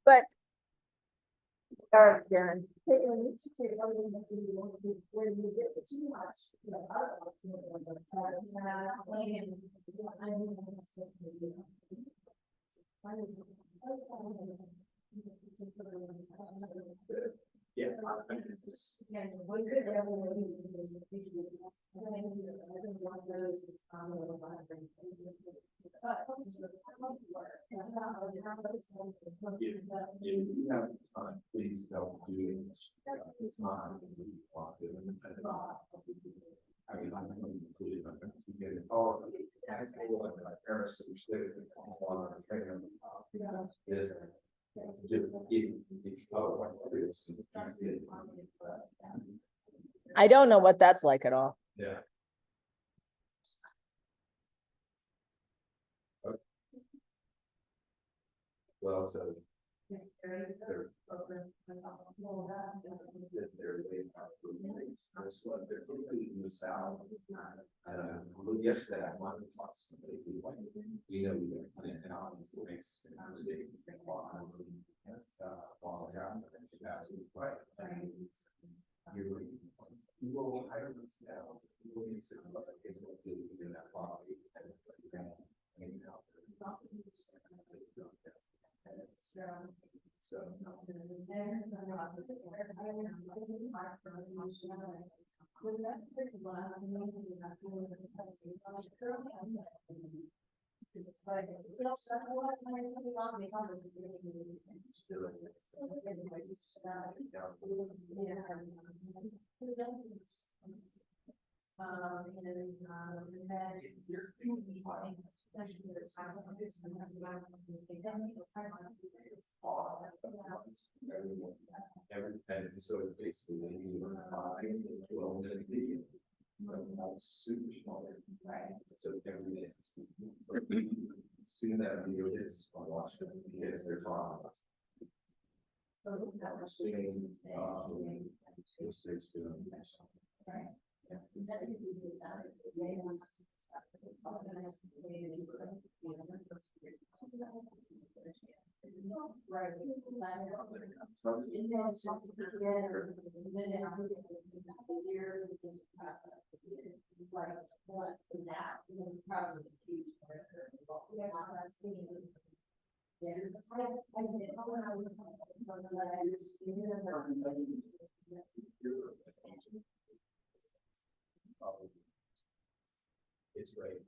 But. All right, Karen. Yeah. If you have time, please don't do it. It's not. I mean, I'm going to include it. I'm going to get it. Oh, it's like Paris, which they I don't know what that's like at all. yeah. Okay. Well, so. Yesterday, I wanted to talk to somebody who, like, we know we have plans out, and so makes us accommodate. You will hire them now. You will need to look at it in that property. So. And so basically, you will super small. Right. So every day. Seeing that video is on Washington because they're talking. Right. It's great.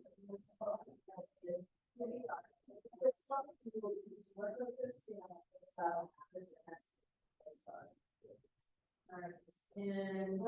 And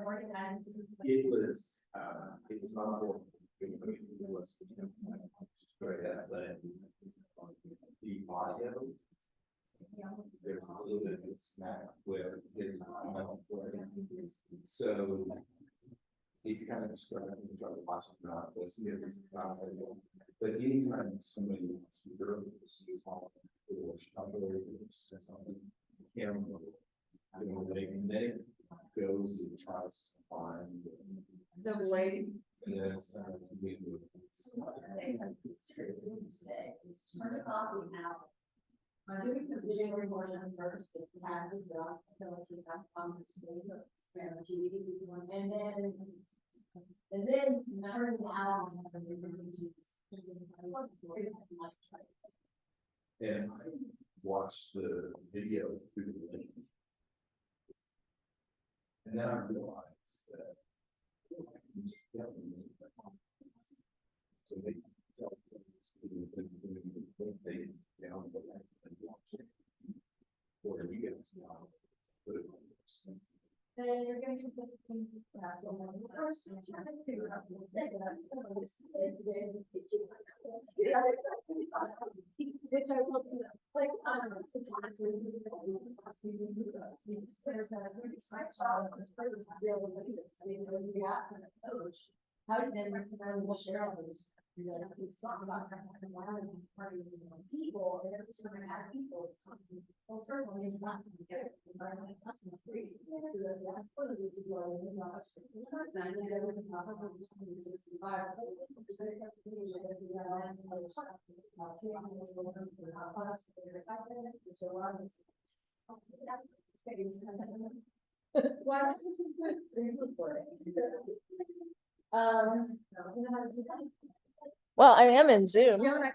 what kind of you know what's it was not it was very athletic. The audio, there's a little bit of a smack where there's so he's kind of describing the try to watch it not listen to this but anytime somebody computer said something, camera, and then it goes and tries to find the way. and then it's Turn it off now. doing the video portion first, if you have the job, ability on the screen, and the TV, and then turn down. And I watched the video through the link. And then I realized that. So they. They down the line and watch it. Or you get it now. Put it on. Then you're going to put the thing back on the first, and try to figure out what they're gonna which I will do, like, I don't know, sometimes we use it, we just better kind of really smart child, it's part of the real life. I mean, when we ask them a coach, how did they listen to what share all this? You know, it's talk about kind of one of the party of people, and every time I have people, it's something, well, certainly not to be good, environment, that's not free. So that's one of the reasons why we're not. And I know that we're not going to be 65. Why don't you do it recording? Well, I am in Zoom. I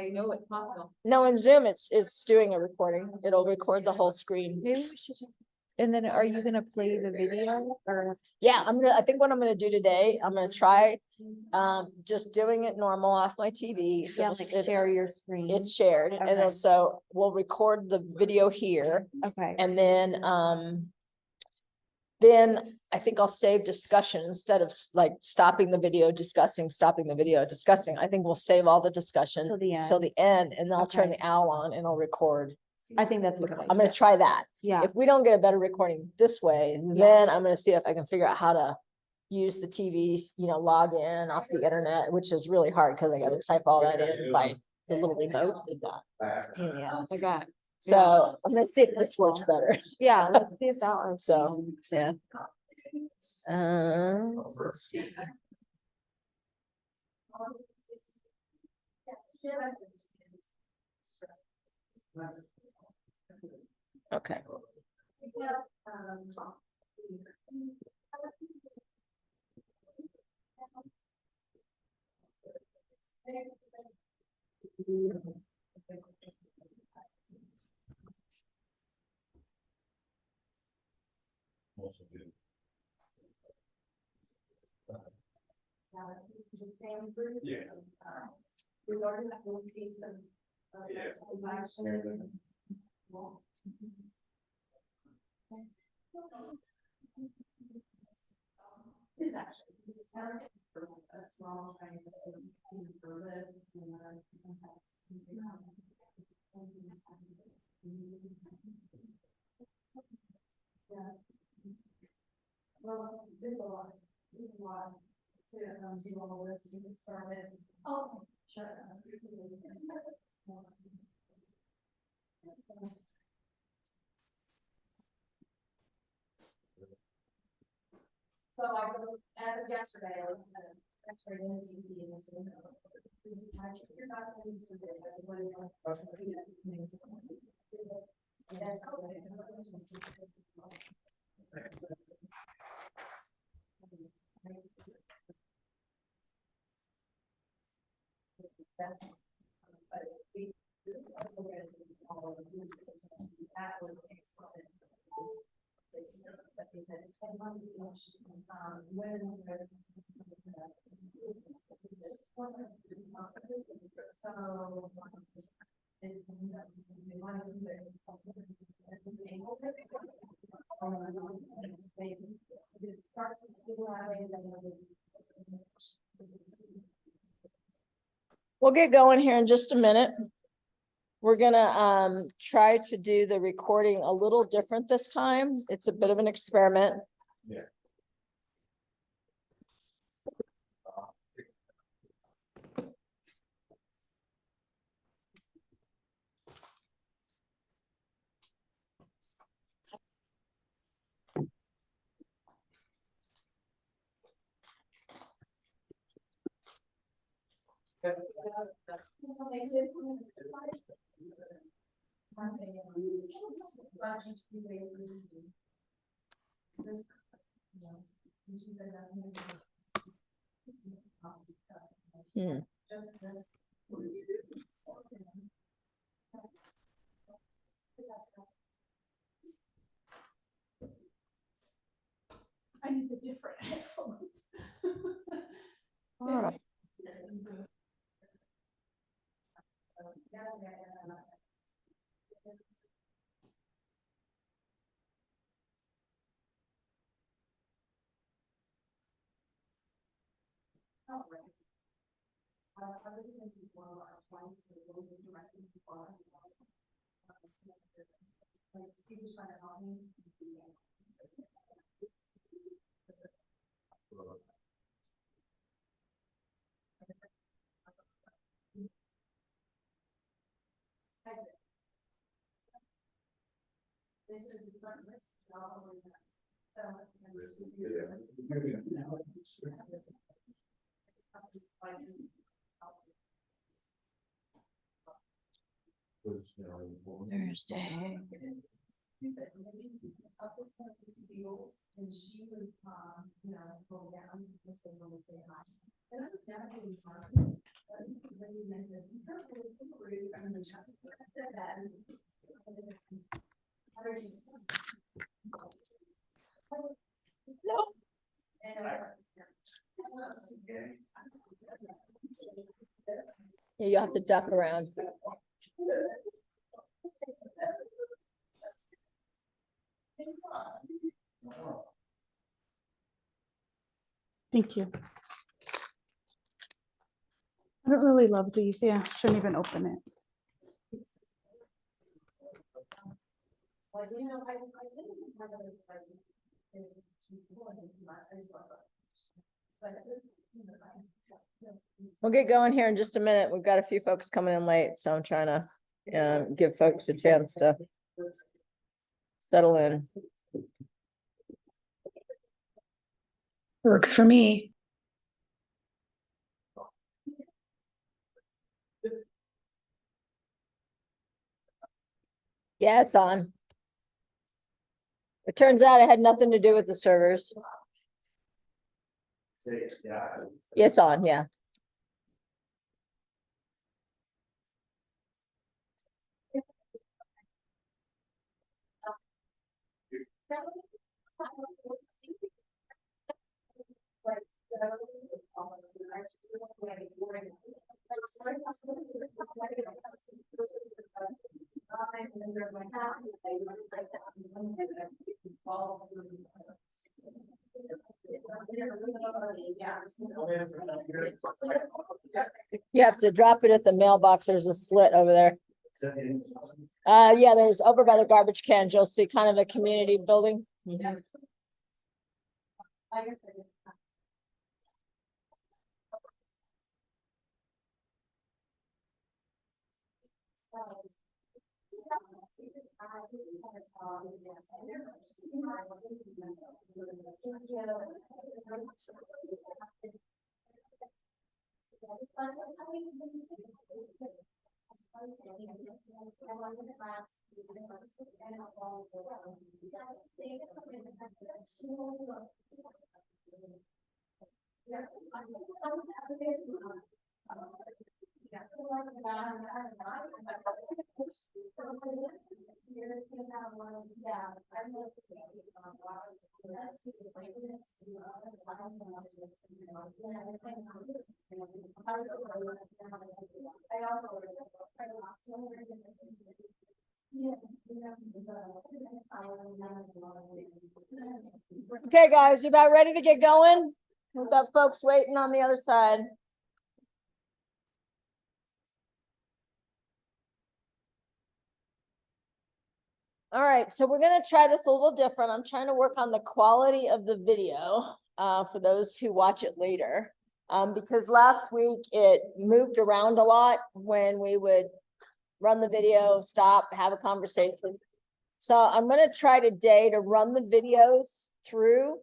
know it's possible. No, in Zoom, it's doing a recording. It'll record the whole screen. Maybe we should. And then are you gonna play the video or? Yeah, I think what I'm gonna do today, I'm gonna try, just doing it normal off my TV. So Yeah, it's- like it- share your screen. It's shared, and Okay. then so we'll record the video here, Okay, and then I think I'll save discussion instead of like stopping the video, discussing, stopping the video, discussing. I think we'll save all the discussion Till the till the end, and then I'll turn Okay. the owl on and I'll record. I think that's a good I'm gonna idea. try that. Yeah, If we don't get a better recording this way, then I'm gonna see if I can figure out how to use the TV, log in off the internet, which is really hard because I gotta type all that in by the little remote. Pain in the ass. I got, So I'm gonna see if this works better. yeah, let's see if that works. So, yeah. Let's see. Okay. The same group. Yeah. Regarding that, we'll see some. Yeah. Transaction. It's actually, it's kind of for a small Chinese system for this. Yeah. Well, there's a lot to do all this to get started. Oh, sure. So I go, as of yesterday, I was actually in CT in this. You're not going to do We'll get going here in just a minute. We're gonna try to do the recording a little different this time. It's a bit of an experiment. Yeah. Hmm. I need the different headphones. All right. Thursday. And she was, you know, going down, just they want to say hi. And I was never really hard. But then I said, "You know, it's so rude." And then I said that. No. Yeah, you have to duck around. Thank you. I don't really love these. Yeah, shouldn't even open it. Like, you know, I didn't have a but this, you know, We'll get going here in just a minute. We've got a few folks coming in late, so I'm trying to give folks a chance to settle in. Works for me. Yeah, it's on. It turns out it had nothing to do with the servers. Yeah. It's on, yeah. You have to drop it at the mailbox. There's a slit over there. Yeah, there's over by the garbage cans. You'll see kind of a community building. Mhm. Okay, guys, you about ready to get going? We've got folks waiting on the other side. All right, so we're gonna try this a little different. I'm trying to work on the quality of the video for those who watch it later. Because last week it moved around a lot when we would run the video, stop, have a conversation. So I'm gonna try today to run the videos through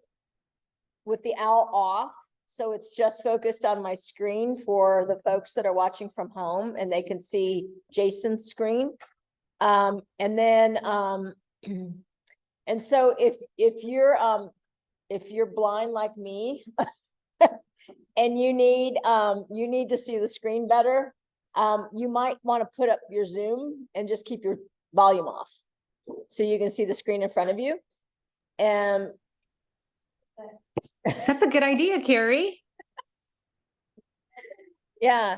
with the owl off, so it's just focused on my screen for the folks that are watching from home and they can see Jason's screen. And then, and so if you're blind like me and you need to see the screen better, you might want to put up your Zoom and just keep your volume off so you can see the screen in front of you. And That's a good idea, Carrie. yeah.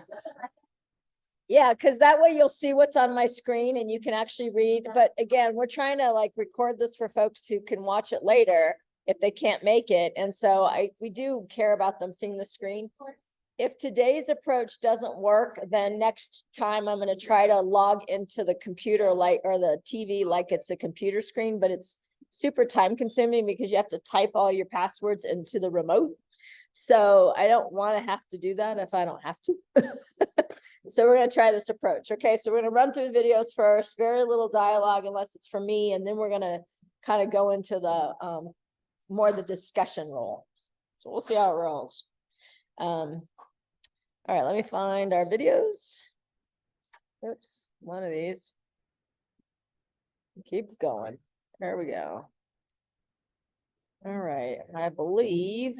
Yeah, because that way you'll see what's on my screen and you can actually read. But again, we're trying to like record this for folks who can watch it later if they can't make it. And so we do care about them seeing the screen. If today's approach doesn't work, then next time I'm going to try to log into the computer like or the TV like it's a computer screen, but it's super time consuming because you have to type all your passwords into the remote. So I don't want to have to do that if I don't have to. So we're going to try this approach. Okay, so we're going to run through the videos first, very little dialogue unless it's for me, and then we're going to kind of go into the more the discussion role. So we'll see how it rolls. All right, let me find our videos. Oops, one of these. Keep going. There we go. All right, I believe.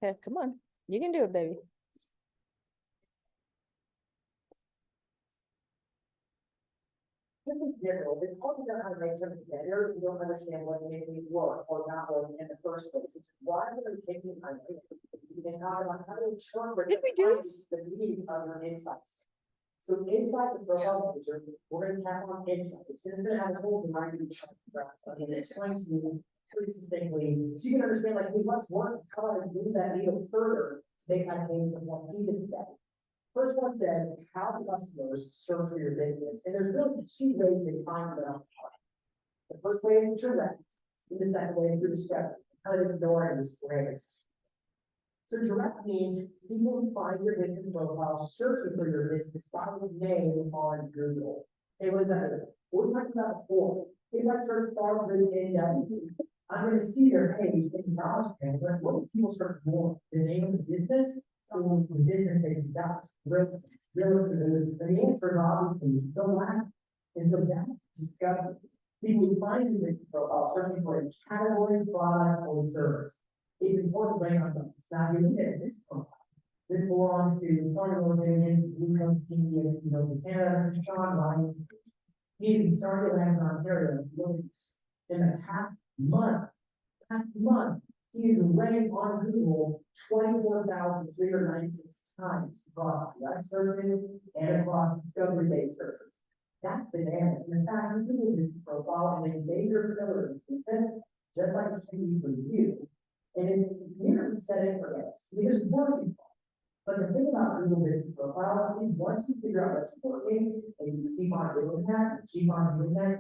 Okay, come on. You can do it, baby. It's difficult. It's hard to know how to make something better. You don't understand what's making it work or not work in the first place. Why are we taking time? You can talk about how to interpret. Did we do this? The meaning of your insights. So inside the profile picture, we're gonna tap on insights. It's gonna have a whole variety of charts. And it's going to be pretty succinctly, so you can understand like, hey, what's working, how do I move that needle further to make my page more even better. First one said, how do customers search for your business? And there's really two ways they find them. The first way is direct, and the second way is through discovery. Kind of ignoring this phrase. So direct means people who find your business profile searching for your business by the name on Google. It was we're talking about before. If I search for in I'm going to see their page in knowledge page, but what do people search for? The name of the business? So the business is that the answer is obviously the lack. And so that's discovery. People who find the business profile searching for a category, product, or service. It's important to bring up something. It's not even there. This profile. This belongs to Farmer Opinion, Blue Coast Media, Canada, Sean Lyons. He started in Ontario, in the past month, he is ranked on Google 24,396 times across direct searches and across discovery-based searches. That's bananas. In fact, Google this profile and a major pillars, just like it's TV for you. And it's nearly setting for us. Because it's working. But the thing about Google business profiles is once you figure out what's working and you keep on doing that,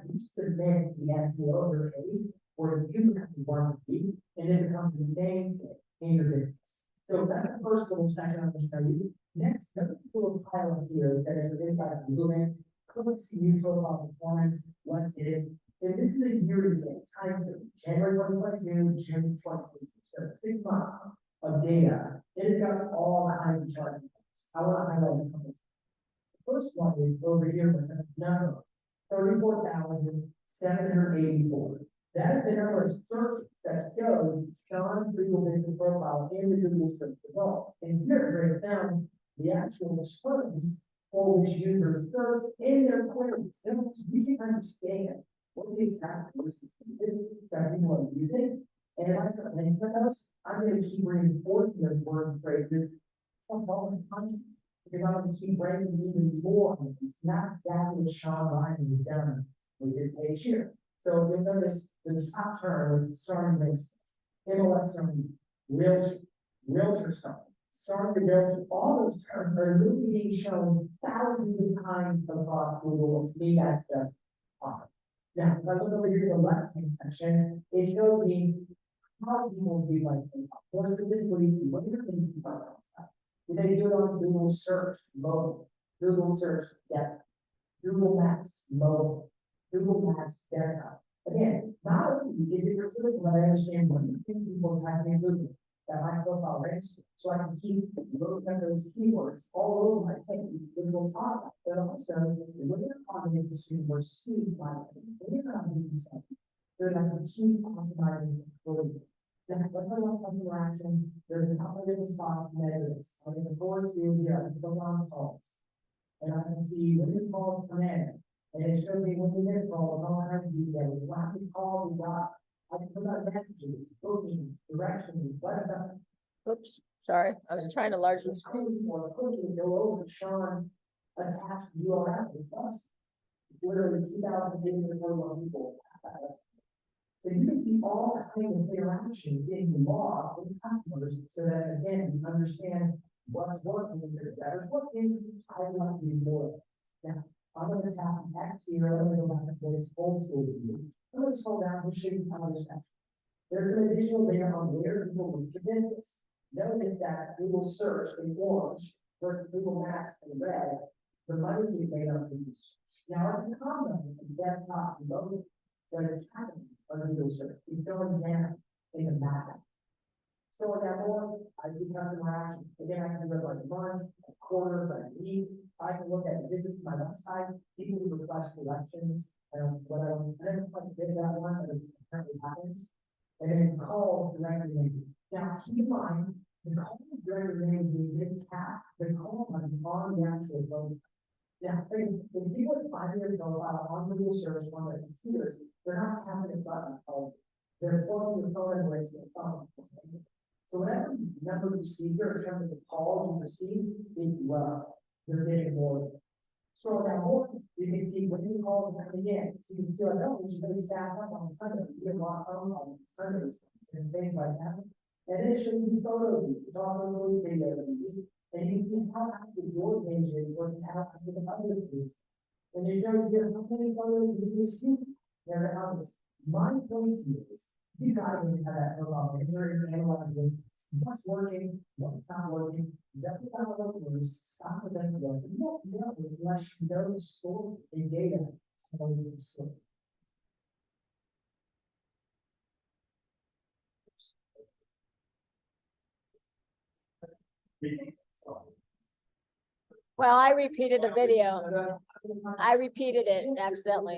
you submit the SEO or page where you become the one to be, and it becomes the mainstay in your business. So that's the first little section I'm going to show you. Next, this little pilot here that is inside of Google. Click see new profile performance, what it is. And this is a year-to-date time period, January 2022, June 2022. So 6 months of data. It has got all kinds of charts. I want to highlight a couple. The first one is over here was the number 34,784. That is the number of searches that show Sean's Google business profile in the Google search results. And here they found the actual terms for which users search in their queries. So you can understand what the exact person is that people are using. And if I start linking to those, I'm going to keep reinforcing those words and phrases from all the content. Because I'm going to keep ranking even more. It's not exactly what Sean Ryan has done with this page here. So you'll notice the top term is starting with MLS summary, realtor summary, starting the realtor, all those terms are really being shown thousands of times across Google. To me, that's just awesome. Now, if I look over here to the left-hand section, it shows me how people do like this. More specifically, what you're thinking about. Do they do it on Google search, mobile, Google search, yes, Google Maps, mobile, Google Maps, desktop. Again, not only is it critical that I understand what people type in Google, that my profile ranks, so I can keep looking at those keywords all over my page, which will talk about, but also, when you're on the industry, we're seeing my, when you're on the industry, so that I can keep optimizing for you. Then let's talk about customer actions, there's a couple of different spots to measure this, I'm in the forest view here, I can go on calls. And I can see when the calls come in, and it shows me when you get called, all kinds of details, what we call, we got, I can put out messages, bookings, directions, website. Oops, sorry, I was trying to large the screen. Or quickly go over Sean's attached URL discuss. Literally 2,000 people. So you can see all kinds of interactions in the log with customers, so that again, you understand what's working, better working, I want to be more. Now, I'm gonna tap X here, I'm gonna go back to this old school view. I'm gonna scroll down and show you how this actually. There's an additional data on where people reach your business. Notice that Google search in orange versus Google Maps in red, the money we made on Google search. Now, it's a common desktop mode, but it's happening on Google search. It's going down in the map. Scroll down more, I see customer actions. Again, I can look like month, a quarter, like a week. I can look at visits to my website, people who request collections, I don't quite get that one, but it apparently happens. And then call directly maybe. Now, keep in mind, the call directly maybe is half the call on the actual phone. Now, if people with 5 years profile on Google search on their computers, they're not tapping a button called, they're pulling the phone and waiting the phone. So whatever number you see here in terms of the calls you receive is well, they're getting more. Scroll down more, you can see when you call coming in. So you can see like, oh, we should really staff up on Sundays, we get a lot of phone calls on Sundays and things like that. And then it should be photo views, it's also really video views. And you can see how active your page is versus how active the other views. And you show you how many photos you use, there are others. My point is, you gotta have that profile picture, analyze this, what's working, what's not working, definitely gotta look loose, stop the best work. You don't know unless you know the story and data. Well, I repeated a video. I repeated it accidentally.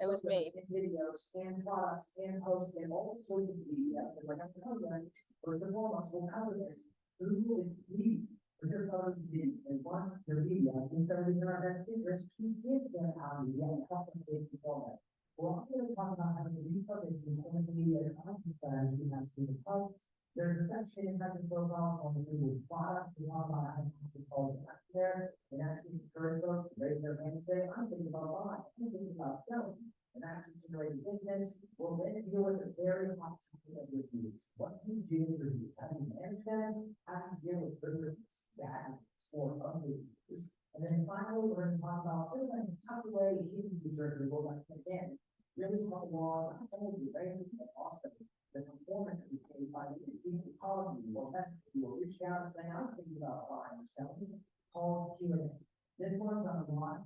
It was me. Videos, and products, and posts, and all sorts of media, and like I'm telling you, first and foremost, we'll cover this. Google is key for your photos and videos, and once your media, instead of using our best interest, to give them our media and help them make format. We're also going to talk about how to repurpose your social media and content strategy as Google posts. There's a section inside the profile on the Google products. We talk about how to call it there and actually encourage folks to raise their hand and say, I'm thinking about buying, I'm thinking about selling, and actually generate business. We'll then deal with the very hot topic of reviews. What do you do with reviews? How do you manage them? How do you deal with good reviews, bad reviews, or ugly reviews? And then finally, we're going to talk about sort of like a tough way to keep the future of Google. Like again, really talk about not only the ratings, but also the performance that we pay by the people calling you or messaging you or reaching out and saying, I'm thinking about buying or selling. Call Q&A. This one's on the line.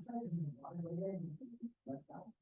Let's go.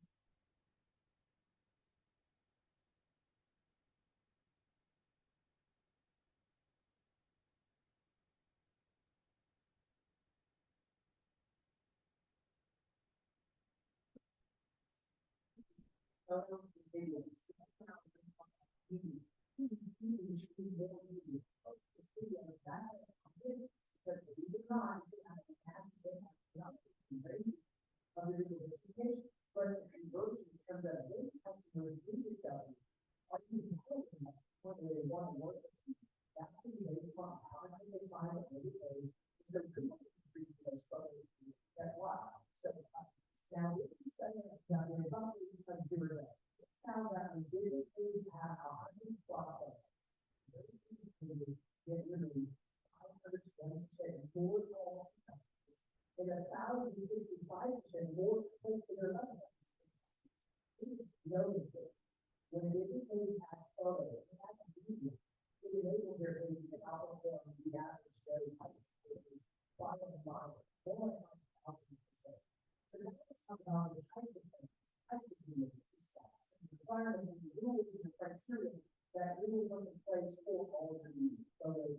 And 1,065% more clicks to their website. Please note that when this page has photos, it has video, it enables their page to outperform the average daily price. criteria that really was in place for all of the photos.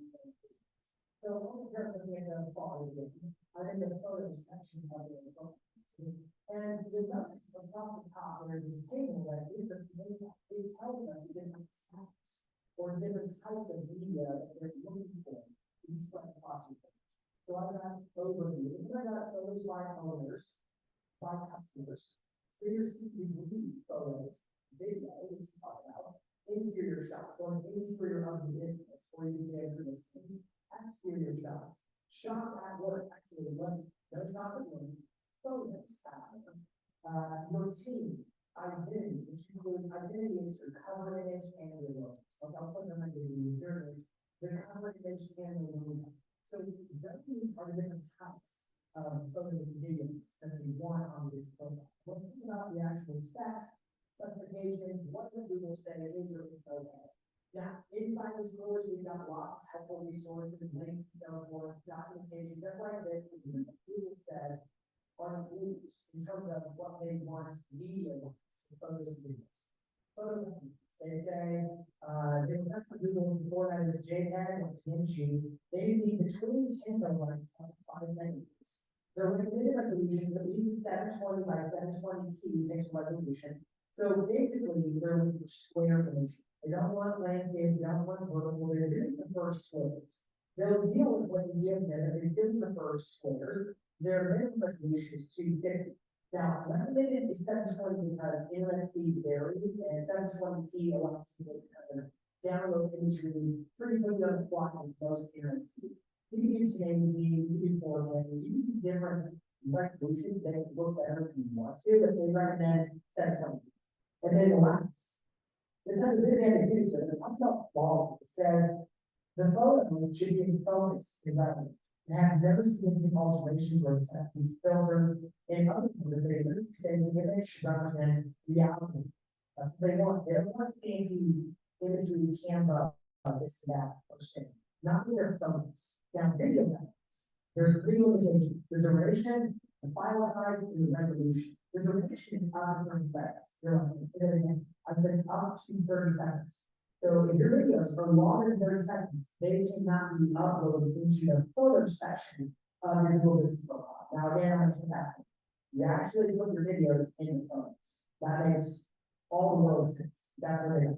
So, all the parents looking at the following, I think the photo section of the book. And the notice across the top, there's this table that is this, it tells them different types or different types of media that they're looking for to be spread across the page. So I got overview, and I got photos by owners, by customers. Here's the photos, video, which we talk about, interior shots, or an interior of the business, or you say for instance, exterior shots, shots at work, actually, was no shot at work, photos, your team, identity, which includes identity is your cover image and your logo. So I'll put them into the journals, the cover image and the logo. So these are the different types of photos and videos that we want on this profile. Let's think about the actual specs, specifications, what does Google say is or is okay. Now, inside the stores, we've got lots of helpful resources, links, so forth, documentation, just like this, Google said, are rules in terms of what they want media wise, photos and videos. Photos, they say, they that's the Google before that is a JPEG or PNG. They need between 10 megabytes up to 5 megabytes. They're limited resolution, at least 720 by 720 pixel resolution. So basically, they're looking for square image. They don't want landscape, they don't want vertical, they're doing the first squares. They'll deal with what you give them, if they do the first squares, their minimum resolution is 250. Now, limited is 720 because internet speeds vary, and 720p allows people to kind of download imagery pretty quickly on the fly with most internet speeds. You can use 1080p, you can do 4K, you can use different resolutions that look better if you want to, but they recommend 720. And then the last, there's not a bit of anything, so it talks about quality. It says the photo should be in focus environment and have no significant alterations or these filters and other things that they say the image should represent reality. That's what they want. They don't want fancy imagery, camera, this, that, or shit. Not with their photos. Now, video methods. There's three limitations. The duration, the file size, and the resolution. The duration is up to 30 seconds. I've been up to 30 seconds. So if your videos are longer than 30 seconds, they cannot be uploaded into the photo section of your Google Business Profile. Now again, I'm going to that. You actually put your videos in the photos. That makes all the world sense. That's what they do.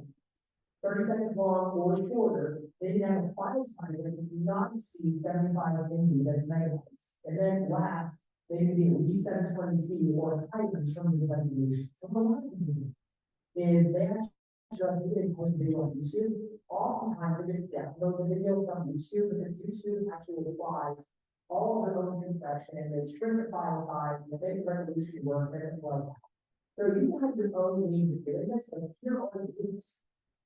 30 seconds long or shorter, they can have a file size that does not exceed 75 MB, that's megabytes. And then last, they can be at least 720p or higher in terms of the resolution. So what a lot of people do is they actually post a video on YouTube. Oftentimes they just download the video from YouTube because YouTube actually applies all of their own compression and they trim the file size and they make resolution work and it's like that. So you have your own means of doing this, but here are the rules.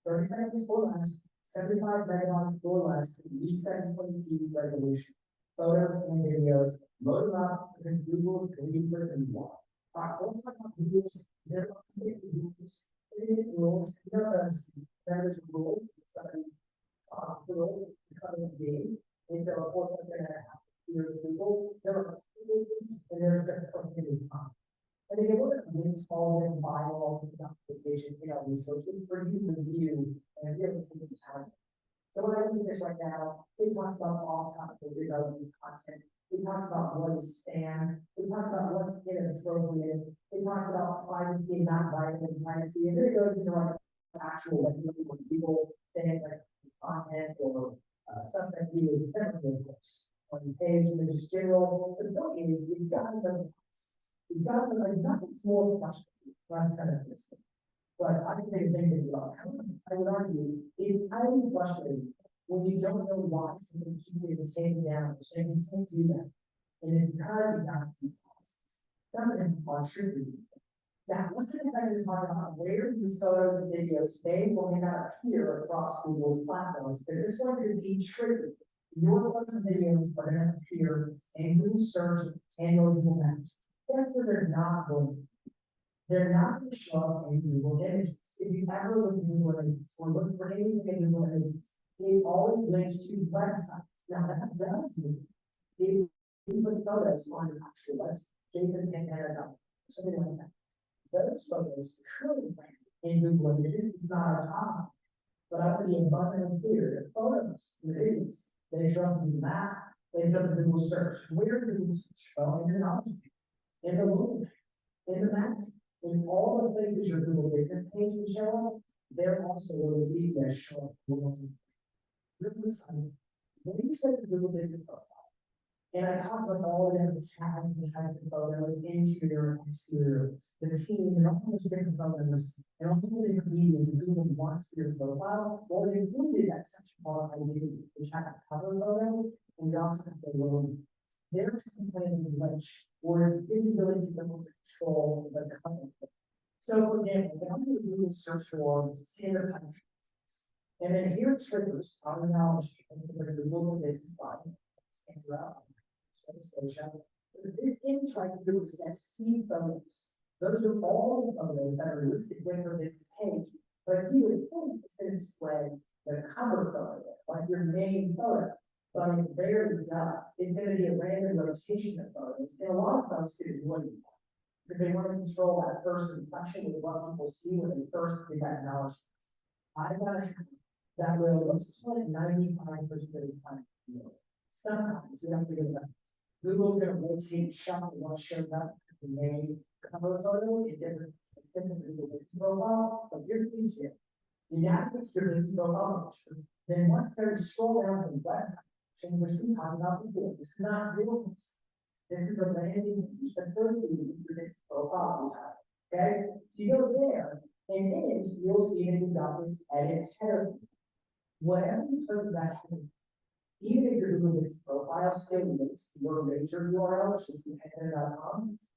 30 seconds or less, 75 megabytes or less, at least 720p resolution. Photos and videos, load them up because Google is going to be for them. All right, so let's talk about rules. There are rules. Rules. There's a rule. Something hospital becoming a game. And so, of course, going to have your Google. There are rules and there are different time. And if you look at links, all in bylaws and documentation, resources for you to review and be able to take time. So when I do this right now, it talks about all topic development content. It talks about what is spam. It talks about what's inappropriate. It talks about privacy and not violating privacy. And then it goes into like actual legal things like content or stuff that we would definitely enforce on the page and just general. The point is, you've got to know. You've got to know nothing's more frustrating. That's kind of this. But I think they think about comments. I would argue it's highly frustrating when you don't know why something keeps getting taken down or saying you can't do that. And it's because you got these policies. Some of them are true. Now, let's take a second to talk about where these photos and videos may or may not appear across Google's platforms. But this one could be triggered. Your photos and videos are going to appear in Google search and your Google Maps. That's where they're not going to be. They're not going to show up in Google Images. If you ever look at Google Images or look for anything in Google Images, it always links to websites. Now that does mean if you put photos on an actual website, Jason something like that. Those photos could rank in Google Images, it's not our top. But I would be abundantly clear, the photos, the videos, they show up in the maps, they show up in Google search, where do these show in the knowledge? In the move, in the map, in all the places your Google business page will show up, they're also where the media show up. When you set the Google business profile, and I talked about all the different tabs and types of photos, interior, exterior, the team, and all those different photos, and all the different media that Google wants for your profile, well, they included that section called identity, which had a cover photo, and we also have the logo. There's some kind of glitch, or inability to control the cover. So, for example, if I'm going to do a search for standard countries, and then here it triggers on the knowledge, the Google business button, stand up. This image right here says see photos. Those are all the photos that are listed within this page. But you would think it's going to display the cover photo, like your main photo. But it rarely does. It's going to be a random rotation of photos. And a lot of folks do wouldn't, because they want to control that first impression with what people see when they first get that knowledge. I got that will looks like 95% of the time. Sometimes you have to get that. Google's gonna rotate shot what shows up the main cover photo, it different Google business profile, but you're using it. You navigate your business profile, then once they scroll down to the website, in which we talked about before, it's not real. This is a landing page associated with this profile we have. Okay, so you go there, and in it, you'll see that you got this edit header. Whatever you put that header, even if your Google business profile still links to your major URL, which is the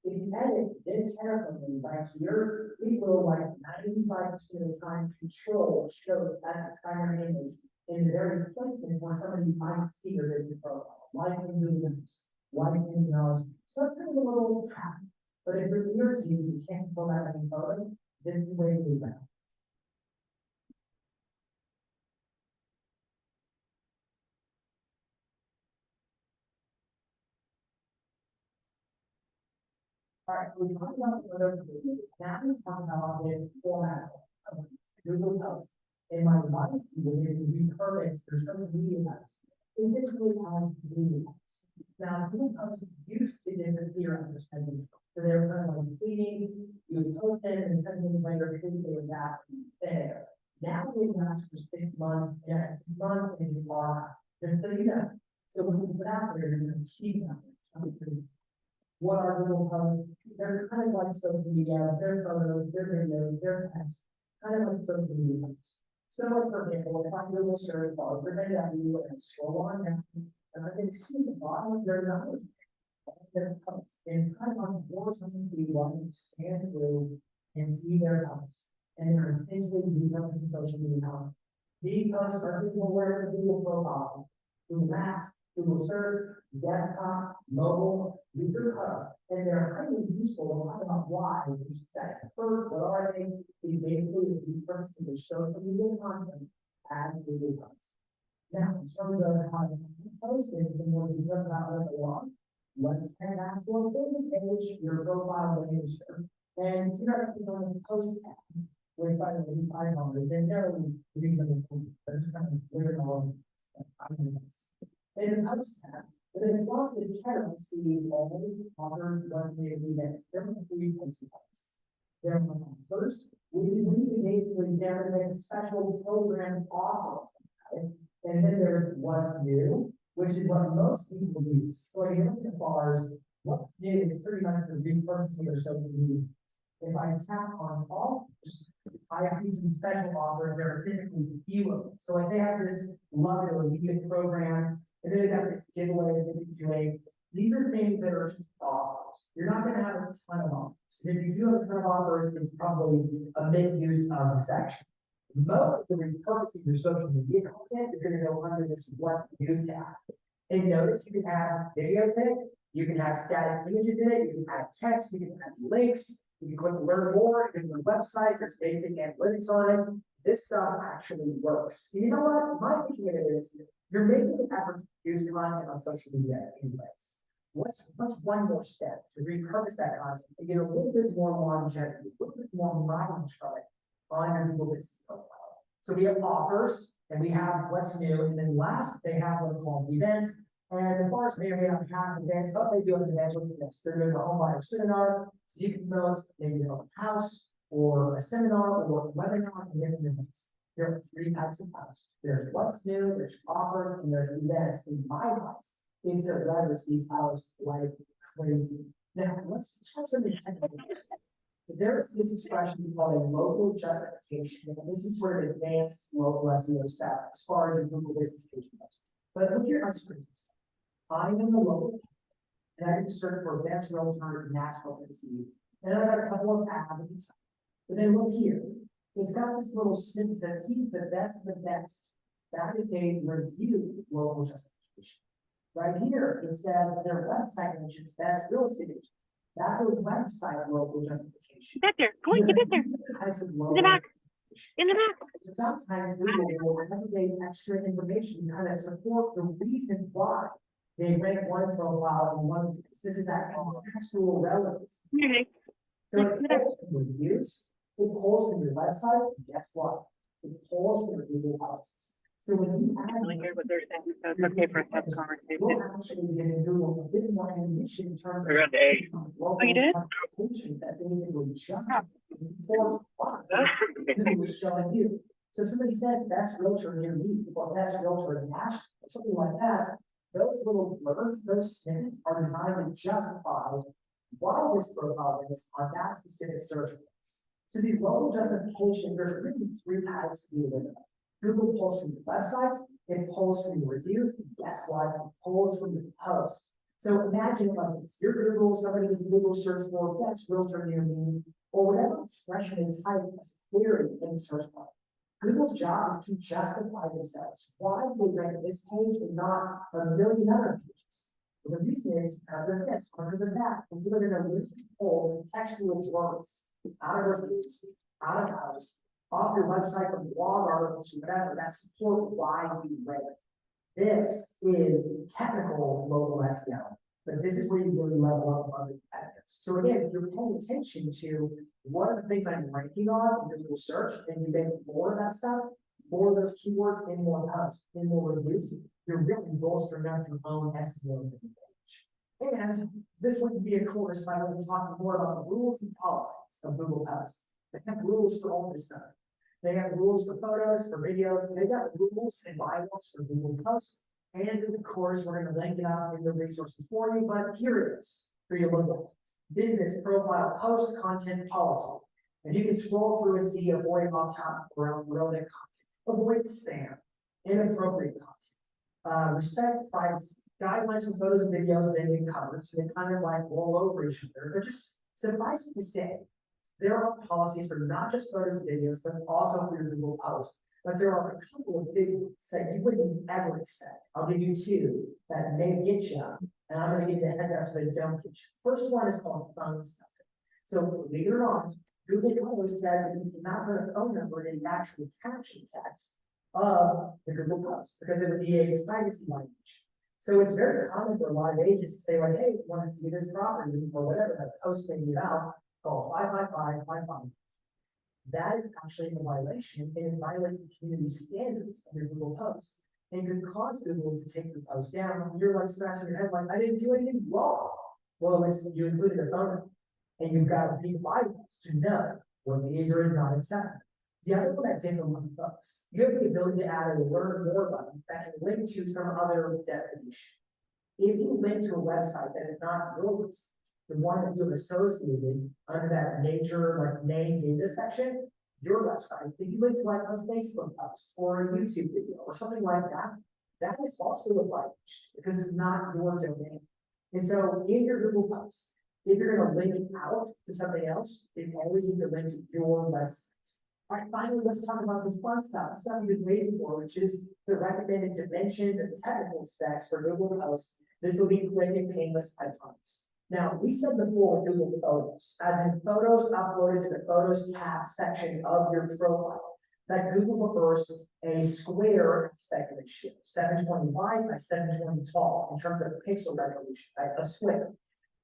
if you edit this header from right here, it will like 95% of the time control what shows that the primary image in the various places where somebody might see your business profile, like in Google Maps, like in knowledge. So it's kind of a little hack. But if you're near to you can't control that any photo, this is the way to do that. All right, we talked about photo creation. Now we talk about this format of Google Posts. In my advice to you, if you repurpose your social media posts, they typically have media posts. Now, Google Posts used to disappear understanding. So they were kind of like tweeting, you would post it and send them later, they were back there. Now they last for 6 months, and you are just so you know. So when you put out there, you're going to keep them. What are Google Posts? They're kind of like social media, their photos, their videos, their text, kind of like social media posts. So, like, for example, if I Google search bar, you and scroll on down, and I can see the bottom of their numbers. Their posts. And it's kind of like more something you want to scan through and see their posts. And they're essentially repurposing social media posts. These posts are people where Google profile, Google Maps, Google search, desktop, mobile, user posts, and they're highly useful to talk about why we set first, what are they? We basically repurposing the social media content as Google posts. Now, in terms of how to post it, it's more detailed about what they want. Let's head out to a business page, your profile register. And here I'm going to post tab with by the sidebar, then there we read them. There's kind of weird all items. In the post tab, but then across this header, we see all the authors, resume, events. There are 3 posting posts. There are first, we basically generate a special program offer. And then there's what's new, which is what most people use. So if you look at bars, what's new is pretty much the repurposing your social media. If I tap on offers, I have some special offers that are typically few of them. So if they have this love or media program, and then they got this giveaway, these are things that are just offers. You're not going to have a ton of offers. If you do have a ton of offers, it's probably a misuse of the section. Most of the repurposing your social media content is going to go under this what new tab. And notice you can have videos in it, you can have static images in it, you can add text, you can add links, you can click learn more, you can go to the website, there's basic analytics on it. This stuff actually works. You know what? My thinking of it is you're making an effort to use content on social media anyways. What's one more step to repurpose that content and get a little bit more longevity, a little bit more mileage from it? on your Google Business profile. So we have offers and we have what's new, and then last they have what are called events. And the forest may or may not have events, but they do have events with this. They're doing a home buyer seminar, so you can promote maybe an open house or a seminar or a webinar and different events. There are three types of posts. There's what's new, there's offers, and there's events. And my advice is to leverage these posts like crazy. Now, let's talk some technical. There is this expression called a local justification, and this is sort of advanced local SEO stuff as far as your Google business page goes. But look here, my screen. I am a local, and I can search for best realtor in Nashville, Tennessee. And then I got a couple of ads at the top. But then look here, it's got this little snippet that says he's the best of the best. That is a review local justification. Right here, it says their website mentions best real estate agent. That's a website local justification. Get there, go ahead, get there. Types of In the back, in the back. Sometimes Google will aggregate extra information to kind of support the reason why they rank one profile and one. This is that contextual relevance. Okay. So it pulls from reviews, it pulls from your website, and guess what? It pulls from your Google posts. So when you I add. don't really hear what they're saying, so it's okay for us to have a conversation. We're actually going to do a bit more ammunition in terms of. We're on to A. Oh, you did? That basically just. Supports what Google is showing you. So if somebody says best realtor near me, or best realtor in Nashville, or something like that, those little words, those snippets are designed to justify why this profile is on that specific search phrase. So these local justifications, there's really three types to deal with. Google pulls from your website, it pulls from your reviews, and guess what? It pulls from your posts. So imagine like this, your Google, somebody is Google search for best realtor near me, or whatever expression they type as query in the search bar. Google's job is to justify themselves. Why do they rank this page and not a million other pages? Well, the reason is because of this, or because of that. And so they're going to list all textual words out of reviews, out of house, off your website, from blog articles, whatever, that support why you rank. This is technical local SEO, but this is where you really level up on the competitors. So again, if you're paying attention to what are the things I'm ranking on in Google search, and you make more of that stuff, more of those keywords in more posts, in more reviews, you're really bolstering up your own SEO page. And this wouldn't be a course if I wasn't talking more about the rules and policies of Google Posts. They have rules for all this stuff. They have rules for photos, for videos, they got rules and bylaws for Google Posts. And of course, we're going to link it out in the resources for you, but here it is for you to look at. Business profile post content policy. And you can scroll through and see avoid off topic around relevant content, avoid spam, inappropriate content, respect privacy, guidelines for photos and videos they get covered, so they kind of like roll over each other. But just suffice it to say, there are policies for not just photos and videos, but also for your Google posts. But there are a couple of big ones that you wouldn't ever expect. I'll give you two that may get you, and I'm going to give you a heads up so they don't get you. First one is called phone stuffing. So believe it or not, Google Posts says that you cannot put a phone number in the actual caption text of the Google Post because it would be a privacy violation. So it's very common for a lot of agents to say like, hey, if you want to see this property or whatever, that post they give out, call 555-55. That is actually a violation, and it violates the community standards of your Google Post. And could cause Google to take your post down. You're like scratching your head like, I didn't do anything wrong. Well, listen, you included a phone number, and you've got to be bylaws to know what is or is not acceptable. The other one that gives a lot of folks, you have the ability to add a learn more button that can link to some other destination. If you link to a website that is not yours, the one that you have associated under that major like name data section, your website, if you link to like a Facebook post or a YouTube video or something like that, that is also a violation because it's not your domain. And so in your Google post, if you're going to link it out to something else, it always needs to link to your website. All right, finally, let's talk about the fun stuff, the stuff you've been waiting for, which is the recommended dimensions and technical specs for Google Posts. This will be quick and painless at times. Now, we said before with Google Photos, as in photos uploaded to the Photos tab section of your profile, that Google prefers a square aspect ratio, 720 wide by 720 tall, in terms of pixel resolution, right? A square.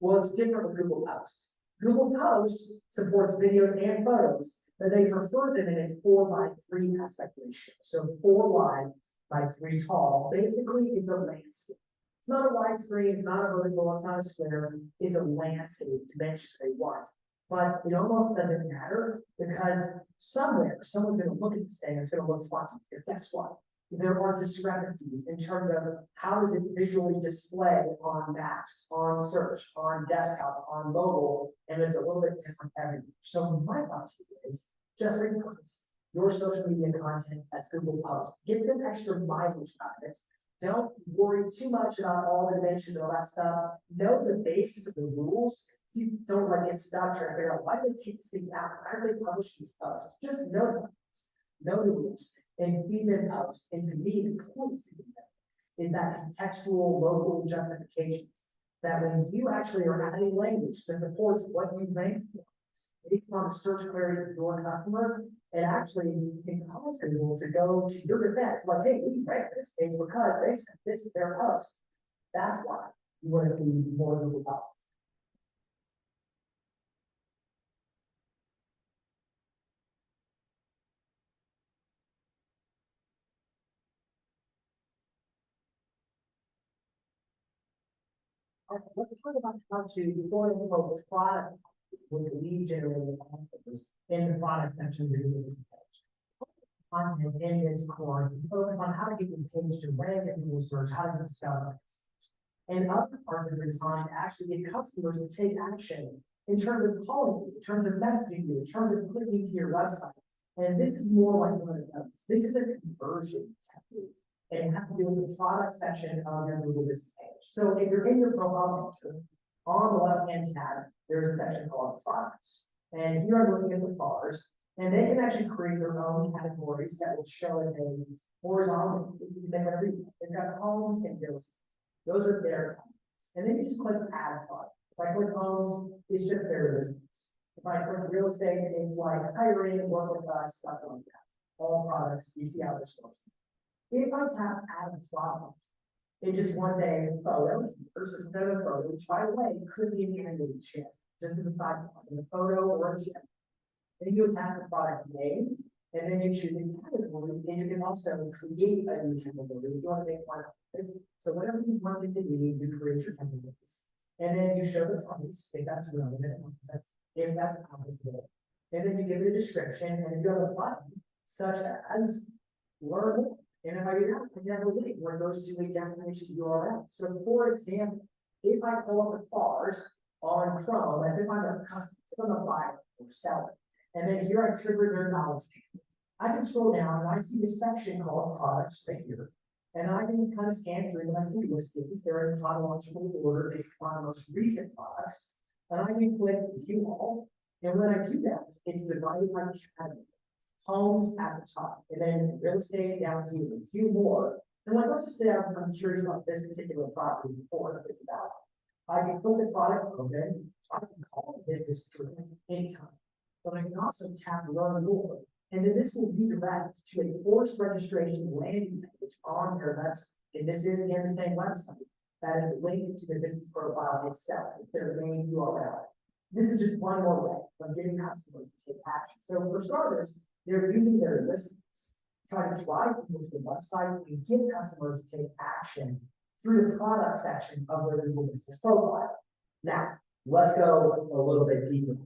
Well, it's different with Google Posts. Google Posts supports videos and photos, but they prefer them in a 4:3 aspect ratio. So 4 wide by 3 tall, basically it's a landscape. It's not a widescreen, it's not a vertical, it's not a square, it's a landscape dimensions they want. But it almost doesn't matter because somewhere, someone's gonna look at this thing, it's gonna look funky, because guess what? There are discrepancies in terms of how does it visually display on maps, on search, on desktop, on mobile, and it's a little bit different everywhere. So my thought to you is just repurpose your social media content as Google Posts. Give them extra mileage out of it. Don't worry too much about all the dimensions and all that stuff. Know the basis of the rules, so you don't like get stuck trying to figure out why did they take this thing out, why do they publish these posts? Just know the rules, and feed them posts. And to me, the coolest thing is that contextual local justifications. That when you actually are adding language that supports what you rank for, based on the search queries of your customers, it actually can cause Google to go to your defense, like, hey, we ranked this page because they said this is their post. That's why you want to be more Google posts. All right, let's talk about how to deploy the mobile product with lead generating offers in the product section of your business page. Content in this core is focused on how to get the page to rank in Google search, how to discover it. And other parts of your design to actually get customers to take action in terms of calling you, in terms of messaging you, in terms of clicking to your website. And this is more like one of those. This is a conversion technique. And it has to do with the product section of your Google Business page. So if you're in your profile picture, on the left-hand tab, there's a section called products. And here I'm looking at the stars, and they can actually create their own categories that will show as a horizontal. They've got homes and real estate. Those are their categories. And then you just click add product. If I click homes, it's just their business. If I click real estate, it's like hiring, work with us, stuff like that. All products, you see how this works. If I tap add a product, it just wants a photo versus another photo, which by the way, could be an animated chip, just as a side point, in a photo or a chip. Then you attach the product name, and then you choose a category, and you can also create a new category. You want to make one up. So whatever you want it to be, you create your categories. And then you show the price, if that's relevant, if that's applicable. And then you give it a description, and you have a button such as learn more. And if I do that, I can have a link where it goes to a destination URL. So for example, if I pull up the bars on Chrome, as if I'm a customer, if I'm a buyer or seller, and then here I trigger their knowledge. I can scroll down and I see this section called products right here. And I can kind of scan through and I see listings. They're in chronological order. They find the most recent products. And I can click view all. And when I do that, it's divided by category. Homes at the top, and then real estate down here, a few more. And like, let's just say I'm curious about this particular property for $450,000. I can click the product open, I can call the business direct anytime. But I can also tap learn more. And then this will redirect to a forced registration landing page on your website. And this is again the same website that is linked to the business profile itself, if their main URL. This is just one more way of getting customers to take action. So for starters, they're using their listings, trying to drive people to the website and get customers to take action through the product section of their Google Business profile. Now, let's go a little bit deeper.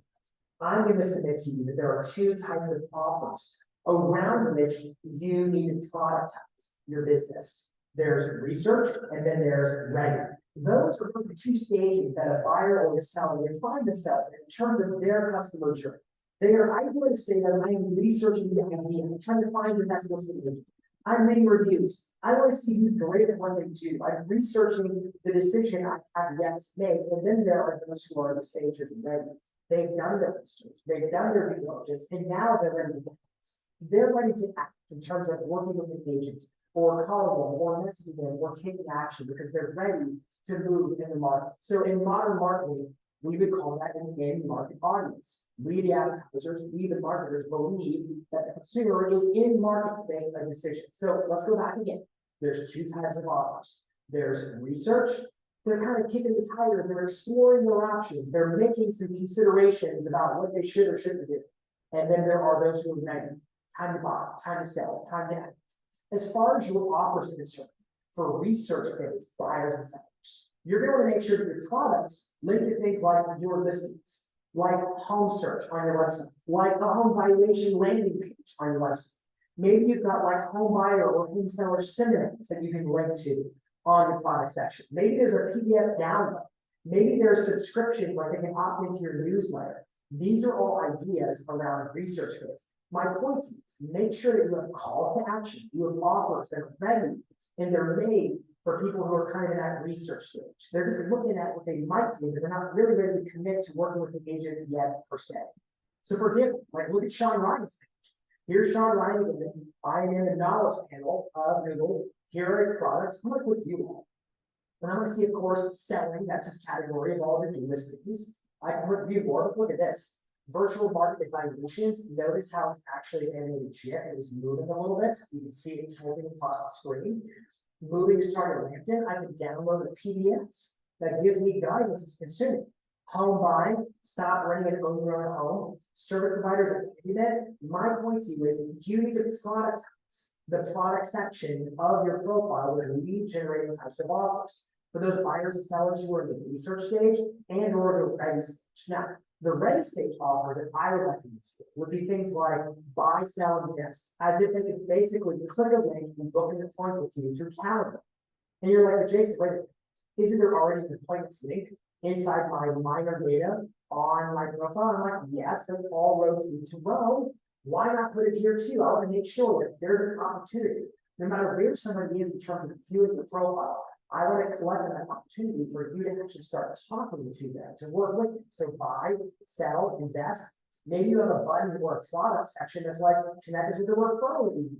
I'm going to submit to you that there are two types of offers around which you need to productize your business. There's research and then there's ready. Those are the two stages that a buyer or a seller will find themselves in terms of their customer journey. They are, I go to say that I am researching the idea, I'm trying to find the best listing. I'm reading reviews. I want to see who's great at what they do. I'm researching the decision I have yet to make. And then there are those who are in the stages ready. They've done their research, they've done their due diligence, and now they're ready to act. They're ready to act in terms of working with an agent, or calling them, or messaging them, or taking action because they're ready to move in the market. So in modern marketing, we would call that an in-market audience. We, the advertisers, we, the marketers, believe that the consumer is in market to make a decision. So let's go back again. There's two types of offers. There's research. They're kind of kicking the tire. They're exploring their options. They're making some considerations about what they should or shouldn't do. And then there are those who are ready, time to buy, time to sell, time to act. As far as your offers are concerned, for research-based buyers and sellers, you're going to want to make sure that your products link to things like your listings, like home search on your website, like a home valuation landing page on your website. Maybe you've got like home buyer or home seller synonyms that you can link to on your product section. Maybe there's a PDF download. Maybe there's subscriptions like they can opt into your newsletter. These are all ideas around research based. My point is make sure that you have calls to action, you have offers that are ready and they're made for people who are kind of in that research stage. They're just looking at what they might do, but they're not really ready to commit to working with an agent yet per se. So for example, like look at Sean Ryan's page. Here's Sean Ryan, I'm in the knowledge panel of Google. Here are his products. I'm going to click view all. And I'm going to see, of course, selling. That's his category of all of his listings. I can click view more, but look at this. Virtual market evaluations. Notice how it's actually animated GIF. It was moving a little bit. You can see it typing across the screen. Moving to started LinkedIn. I can download a PDF that gives me guidance as a consumer. Home buying, stop renting and owning your own home. Service providers at the internet. My point to you is you need to productize the product section of your profile with lead generating types of offers for those buyers and sellers who are in the research stage and or the ready stage. Now, the ready stage offers that I would recommend would be things like buy, sell, invest, as if they could basically click a link and book an appointment with you through calendar. And you're like, Jason, wait, isn't there already an appointments link inside my minor data on my profile? I'm like, yes, but all roads lead to Rome. Why not put it here too? I want to make sure that there's an opportunity, no matter where somebody is in terms of viewing the profile. I want to collect that opportunity for you to actually start talking to them, to work with them. So buy, sell, invest. Maybe you have a button or a product section that's like connect us with a referral email.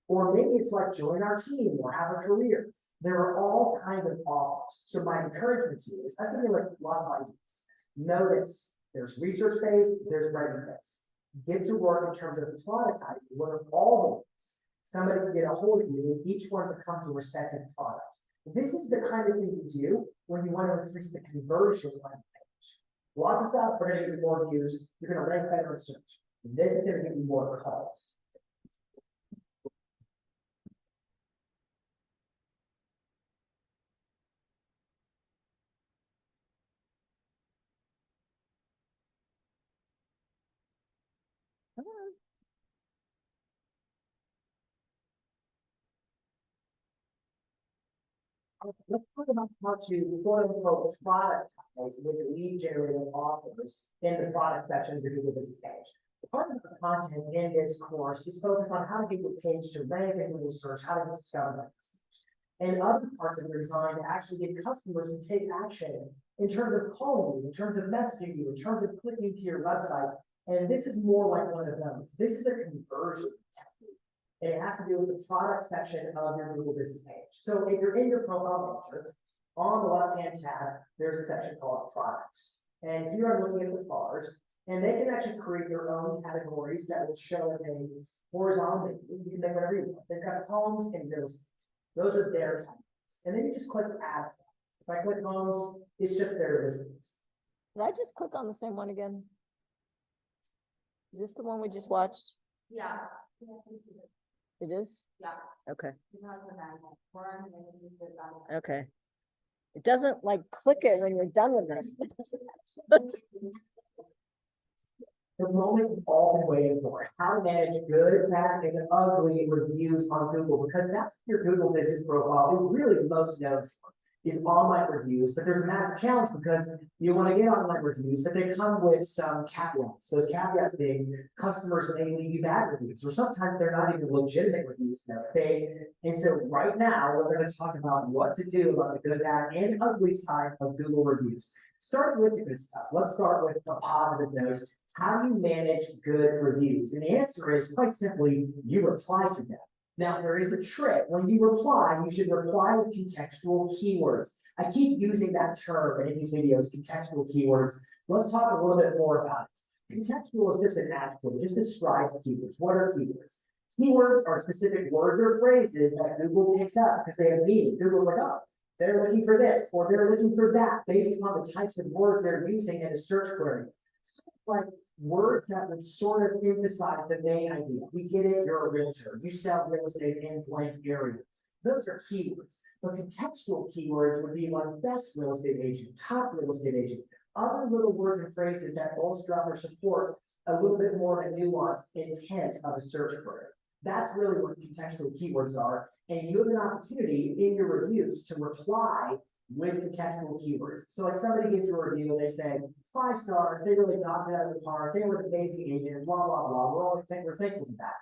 Or maybe it's like join our team or have a career. There are all kinds of offers. So my encouragement to you is I've been like lots of ideas. Notice there's research-based, there's ready-based. Get to work in terms of productizing. What are all the ways somebody can get a hold of you and each one becomes a respective product. This is the kind of thing you do when you want to increase the conversion on the page. Lots of stuff, we're going to get you more views, you're going to rank better in search. This is going to get you more calls. Let's talk about how to quote unquote productize with lead generating offers in the product section of your Google Business page. Part of the content in this course is focused on how to get your page to rank in Google search, how to get discovered by customers. And other parts of it are designed to actually get customers to take action in terms of calling you, in terms of messaging you, in terms of clicking to your website. And this is more like one of those. This is a conversion technique. And it has to do with the product section of your Google Business page. So if you're in your profile picture, on the left-hand tab, there's a section called products. And here I'm looking at the bars, and they can actually create their own categories that will show as a horizontal menu. You can make whatever you want. They've got homes and real estate. Those are their categories. And then you just click add. If I click homes, it's just their listings. Did I just click on the same one again? Is this the one we just watched? Yeah. It is? Yeah. Okay, You know, the magnet. okay. It doesn't like click it when you're done with this. The moment we've all been waiting for, how to manage good, bad, and ugly reviews on Google, because that's what your Google business profile is really most known for, is online reviews. But there's a massive challenge because you want to get online reviews, but they come with some caveats. Those caveats being customers may leave you bad reviews, or sometimes they're not even legitimate reviews, they're fake. And so right now, we're going to talk about what to do about the good, bad, and ugly side of Google reviews. Starting with the good stuff, let's start with a positive note. How do you manage good reviews? And the answer is quite simply, you reply to them. Now, there is a trick. When you reply, you should reply with contextual keywords. I keep using that term in these videos, contextual keywords. Let's talk a little bit more about it. Contextual is just an adjective. It just describes keywords. What are keywords? Keywords are specific words or phrases that Google picks up because they have meaning. Google's like, oh, they're looking for this, or they're looking for that, based upon the types of words they're using in a search query. Like words that would sort of emphasize the main idea. We get it, you're a realtor, you sell real estate in blank area. Those are keywords, but contextual keywords would be like best real estate agent, top real estate agent, other little words and phrases that bolster up or support a little bit more of a nuanced intent of a search query. That's really what contextual keywords are, and you have an opportunity in your reviews to reply with contextual keywords. So like somebody gives you a review and they say, 5 stars, they really knocked it out of the park, they were an amazing agent, blah, blah, blah, we're thankful for that.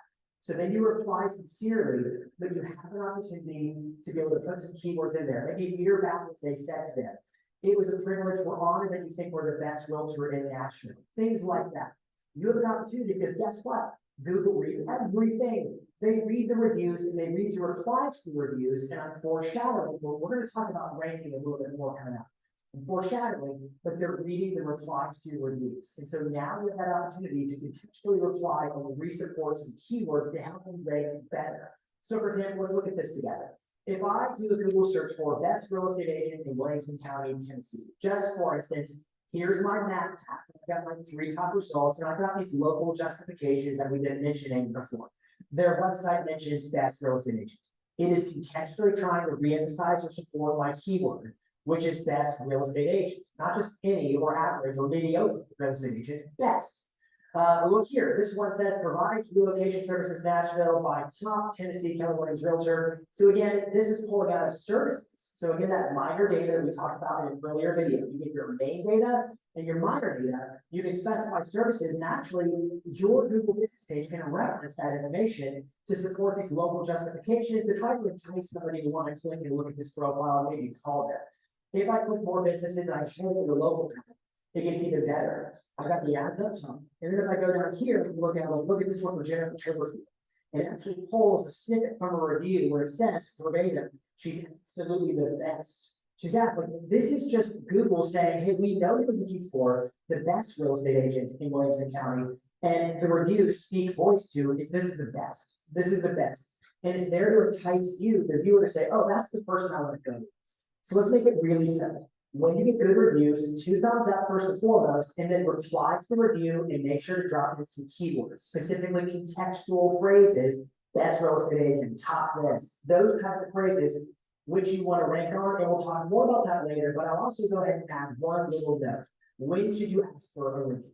So then you reply sincerely, but you have an opportunity to be able to put some keywords in there. Maybe a year back what they said to them. It was a privilege, we're honored that you think we're the best realtor in Nashville. Things like that. You have an opportunity because guess what? Google reads everything. They read the reviews and they read your replies to the reviews, and I'm foreshadowing, we're going to talk about ranking a little bit more coming up. I'm foreshadowing, but they're reading the replies to your reviews. And so now you have that opportunity to contextually reply and re-support some keywords to help them rank better. So for example, let's look at this together. If I do a Google search for best real estate agent in Williamson County, Tennessee, just for instance, here's my map pack. I've got my 3 top results, and I've got these local justifications that we've been mentioning before. Their website mentions best real estate agent. It is contextually trying to re-emphasize or support my keyword, which is best real estate agent, not just any or average or mediocre real estate agent, best. Look here, this one says provides relocation services Nashville by top Tennessee Keller Williams realtor. So again, this is pulling out of services. So again, that minor data that we talked about in an earlier video, you get your main data and your minor data, you can specify services, and actually your Google business page can reference that information to support these local justifications to try to entice somebody to want to click and look at this profile and maybe call them. If I click more businesses and I show you the local pack, it gets even better. I got the ads up top. And then if I go down here, and look at, like, look at this one for Jennifer Chipperfield. It actually pulls a snippet from a review where it says verbatim, she's absolutely the best. She's absolutely, this is just Google saying, hey, we know you're looking for the best real estate agent in Williamson County. And the reviews speak voice to is this is the best. This is the best. And it's there to entice you, the viewer, to say, oh, that's the person I want to go with. So let's make it really simple. When you get good reviews, 2 thumbs up first and foremost, and then reply to the review and make sure to drop in some keywords, specifically contextual phrases, best real estate agent, top list, those types of phrases which you want to rank on, and we'll talk more about that later, but I'll also go ahead and add one little note. When should you ask for a review?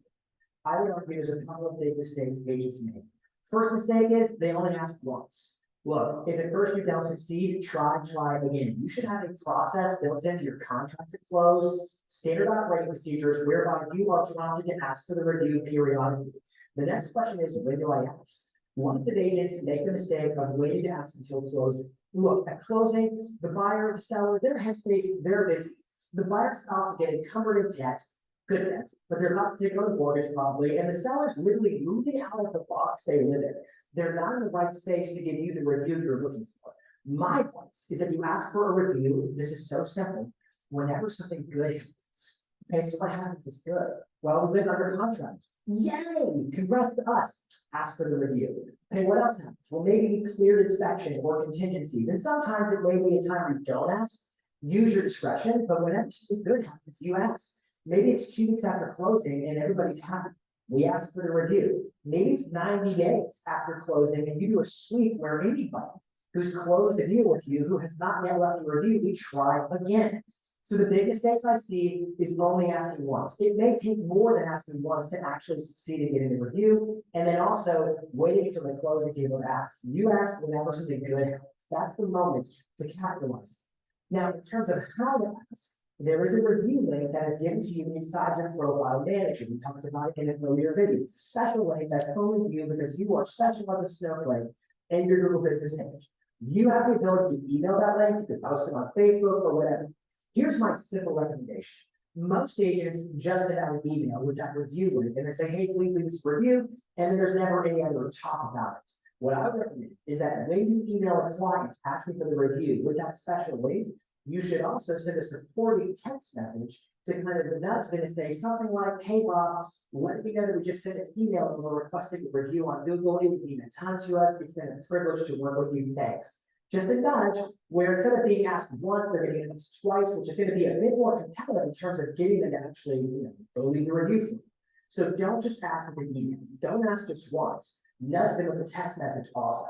I would argue there's a couple of big mistakes agents make. First mistake is they only ask once. Look, if at first you don't succeed, try again. You should have a process built into your contract to close, standard operating procedures whereby you are prompted to ask for the review periodically. The next question is, when do I ask? Lots of agents make the mistake of waiting to ask until closing. Look, at closing, the buyer, the seller, their headspace, they're busy. The buyer's about to get encumbered in debt, good debt, but they're about to take on a mortgage probably, and the seller's literally moving out of the box they live in. They're not in the right space to give you the review you're looking for. My advice is that you ask for a review. This is so simple. Whenever something good happens. Okay, so what happens is good. Well, we live under contract. Yay! Congrats to us. Ask for the review. Okay, what else happens? Well, maybe we cleared inspection or contingencies. And sometimes it may be a time you don't ask. Use your discretion, but whenever something good happens, you ask. Maybe it's 2 weeks after closing and everybody's happy. We ask for the review. Maybe it's 90 days after closing and you do a sweep where anybody who's closed a deal with you who has not yet left a review, we try again. So the big mistakes I see is only asking once. It may take more than asking once to actually succeed in getting the review, and then also waiting until the closing table to ask. You ask whenever something good happens. That's the moment to capitalize. Now, in terms of how to ask, there is a review link that is given to you inside your profile manager. We talked about it in an earlier video. It's a special link that's only you because you are special as a snowflake in your Google business page. You have the ability to email that link, you can post it on Facebook or whatever. Here's my simple recommendation. Most agents just send out an email with that review link and they say, hey, please leave us a review, and then there's never any other talk about it. What I would recommend is that when you email a client asking for the review with that special link, you should also send a supporting text message to kind of nudge them to say something like, hey, Bob, let me know that we just sent an email over requesting a review on Google. It would mean a ton to us. It's been a privilege to work with you. Thanks. Just a nudge where instead of being asked once, they're getting asked twice, which is going to be a bit more competitive in terms of getting them to actually, go leave the review for you. So don't just ask with an email, don't ask just once, nudge them with a text message also.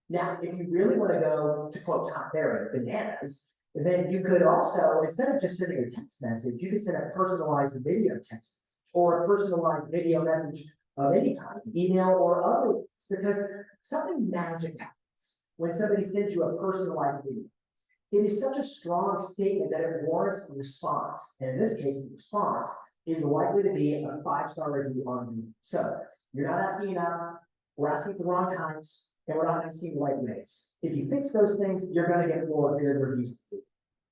Now, if you really want to go, to quote Tom Ferry, bananas, then you could also, instead of just sending a text message, you could send a personalized video text message or a personalized video message of any kind, email or otherwise, because something magic happens when somebody sends you a personalized video. It is such a strong statement that it warrants a response. And in this case, the response is likely to be a 5-star review on Google. So you're not asking enough, we're asking at the wrong times, and we're not asking the right ways. If you fix those things, you're going to get more good reviews.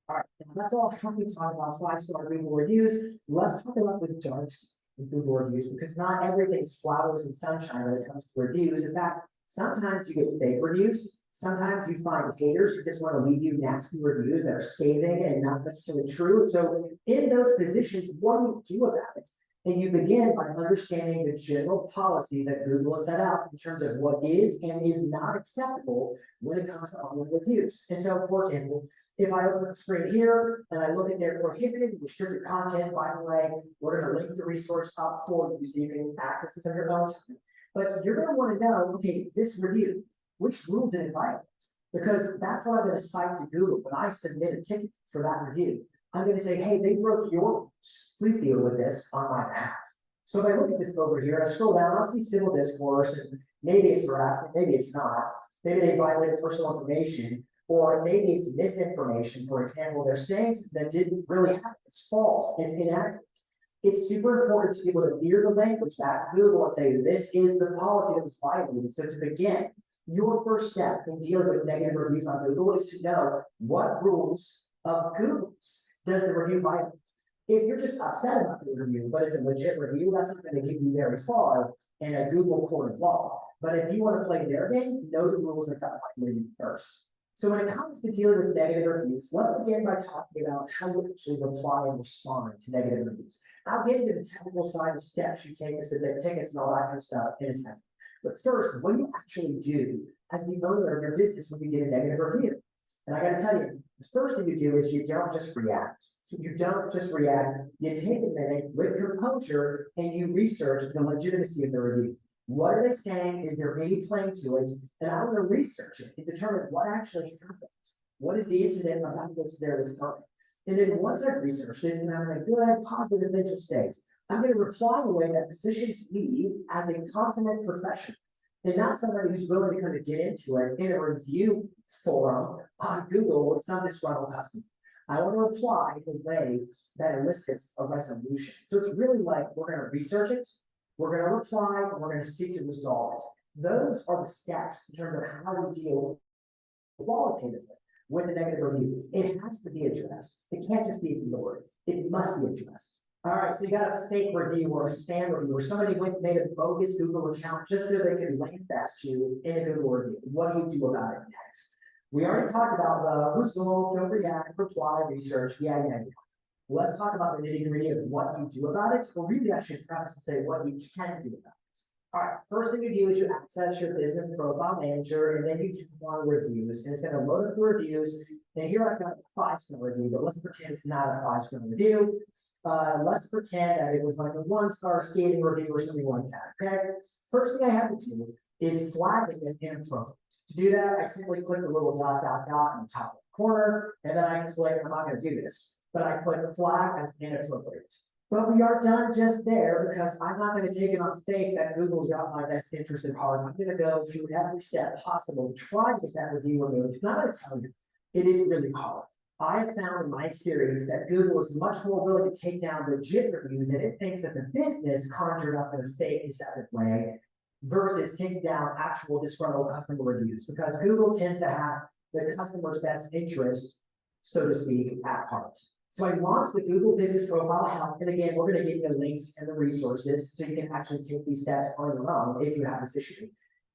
All right, that's all I have to talk about 5-star Google reviews. Let's talk about the darks in Google reviews, because not everything's flowers and sunshine when it comes to reviews. In fact, sometimes you get fake reviews. Sometimes you find haters who just want to leave you nasty reviews that are scathing and not necessarily true. So in those positions, what do you do about it? And you begin by understanding the general policies that Google has set out in terms of what is and is not acceptable when it comes to online reviews. And so, for example, if I open the screen here and I look at their prohibited and restricted content, by the way, we're going to link the resource up for you so you can access this on your own time. But you're going to want to know, okay, this review, which rule did it violate? Because that's what I'm going to cite to Google when I submit a ticket for that review. I'm going to say, hey, they broke your rules. Please deal with this on my behalf. So if I look at this over here and I scroll down, I'll see civil discourse, and maybe it's harassment, maybe it's not. Maybe they violated personal information, or maybe it's misinformation. For example, they're saying something that didn't really happen. It's false, it's inaccurate. It's super important to be able to mirror the language back to Google and say, this is the policy that was violated. So to begin, your first step in dealing with negative reviews on Google is to know what rules of Google's does the review violate. If you're just upset about the review, but it's a legit review, that's not going to get you very far in a Google court of law. But if you want to play their game, know the rules that got violated first. So when it comes to dealing with negative reviews, let's begin by talking about how you actually reply and respond to negative reviews. I'll get into the technical side of steps you take to submit tickets and all that kind of stuff in a second. But first, what do you actually do as the owner of your business when you get a negative review? And I got to tell you, the first thing you do is you don't just react. So you don't just react, you take a minute with composure and you research the legitimacy of the review. What are they saying? Is there any claim to it? And I'm going to research it and determine what actually happened. What is the incident about which they're referring? And then once I've researched it and I'm in a good, positive mental state, I'm going to reply in a way that positions me as a consummate professional and not somebody who's willing to kind of get into it in a review forum on Google with some disgruntled customer. I want to reply in a way that elicits a resolution. So it's really like we're going to research it, we're going to reply, and we're going to seek to resolve it. Those are the steps in terms of how we deal qualitatively with a negative review. It has to be addressed. It can't just be ignored. It must be addressed. All right, so you got a fake review or a spam review, or somebody went and made a bogus Google account just so they could lambast you in a Google review. What do you do about it next? We already talked about the resolve, don't react, reply, research. Yeah. Let's talk about the nitty-gritty of what you do about it. Or really, I should preface and say what you can do about it. All right, first thing you do is you access your business profile manager, and then you tap on reviews, and it's going to load up the reviews. And here I've got a 5-star review, but let's pretend it's not a 5-star review. Let's pretend that it was like a 1-star scathing review or something like that. Okay. First thing I have to do is flag it as inappropriate. To do that, I simply click the little dot in the top corner, and then I click. I'm not going to do this, but I click the flag as inappropriate. But we are done just there because I'm not going to take it on faith that Google's got my best interest at heart. I'm going to go through every step possible to try to get that review removed. And I'm going to tell you, it is really hard. I have found in my experience that Google is much more willing to take down legit reviews that it thinks that the business conjured up in a fake, deceptive way versus taking down actual disgruntled customer reviews, because Google tends to have the customer's best interest, so to speak, at heart. So I launched the Google Business Profile Help, and again, we're going to give you the links and the resources so you can actually take these steps on your own if you have this issue.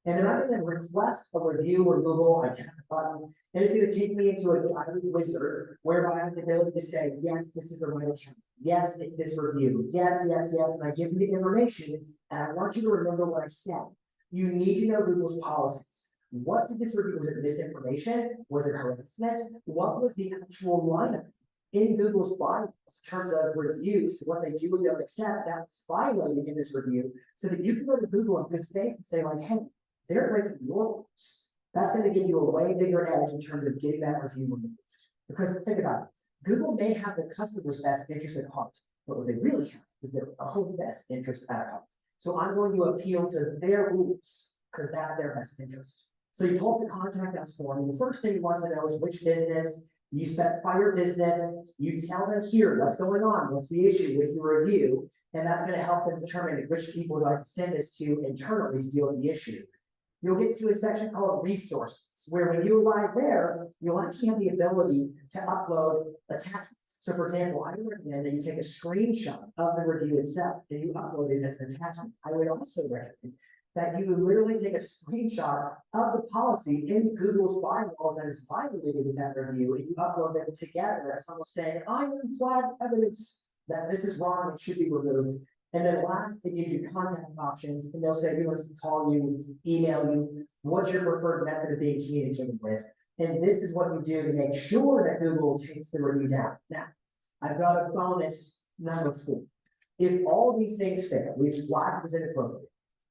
And then I'm going to request a review removal. I tap the button, and it's going to take me into a guided wizard whereby I have the ability to say, yes, this is the right account. Yes, it's this review. Yes. And I give you the information, and I want you to remember what I said. You need to know Google's policies. What did this review? Was it misinformation? Was it harassment? What was the actual line of it? in Google's bylaws, in terms of reviews, what they do and don't accept, that's violated in this review, so that you can go to Google in good faith and say like, hey, they're breaking your rules. That's gonna give you a way bigger edge in terms of getting that review removed. Because think about it, Google may have the customer's best interest at heart, but what they really have is their own best interest at heart. So I'm going to appeal to their rules, because that's their best interest. So you pull up the contact us form, and the first thing you want to know is which business, you specify your business, you tell them here what's going on, what's the issue with your review, and that's going to help them determine which people would like to send this to internally to deal with the issue. You'll get to a section called resources, where when you arrive there, you'll actually have the ability to upload attachments. So for example, I would recommend that you take a screenshot of the review itself and you upload it as an attachment. I would also recommend that you would literally take a screenshot of the policy in Google's bylaws that is violated with that review, and you upload them together as almost saying, I implied evidence that this is wrong, it should be removed. And then last, it gives you contact options, and they'll say, who wants to call you, email you, what's your preferred method of being communicated with? And this is what you do to make sure that Google takes the review down. Now, I've got a bonus number 4. If all these things fail, we've flagged as inappropriate,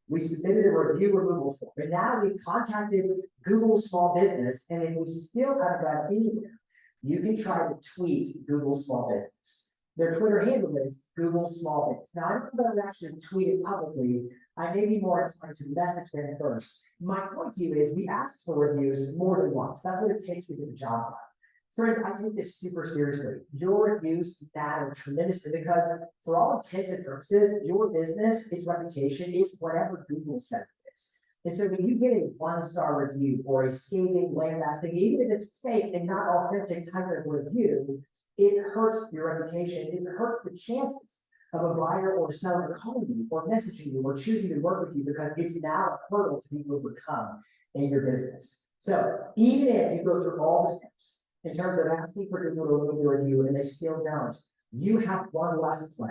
we submitted a review removal form, and now we've contacted Google Small Business, and if we still haven't got anywhere, you can try to tweet Google Small Business. Their Twitter handle is Google Small Biz. Now, I don't know that I would actually tweet it publicly. I may be more inclined to message them first. My point to you is we asked for reviews more than once. That's what it takes to get the job done. Friends, I take this super seriously. Your reviews matter tremendously because for all intents and purposes, your business, its reputation is whatever Google says it is. And so when you get a 1-star review or a scathing, lambasting, even if it's fake and not authentic type of review, it hurts your reputation. It hurts the chances of a buyer or seller calling you or messaging you or choosing to work with you because it's now a hurdle to be overcome in your business. So even if you go through all the steps in terms of asking for Google to remove the review and they still don't, you have one less play.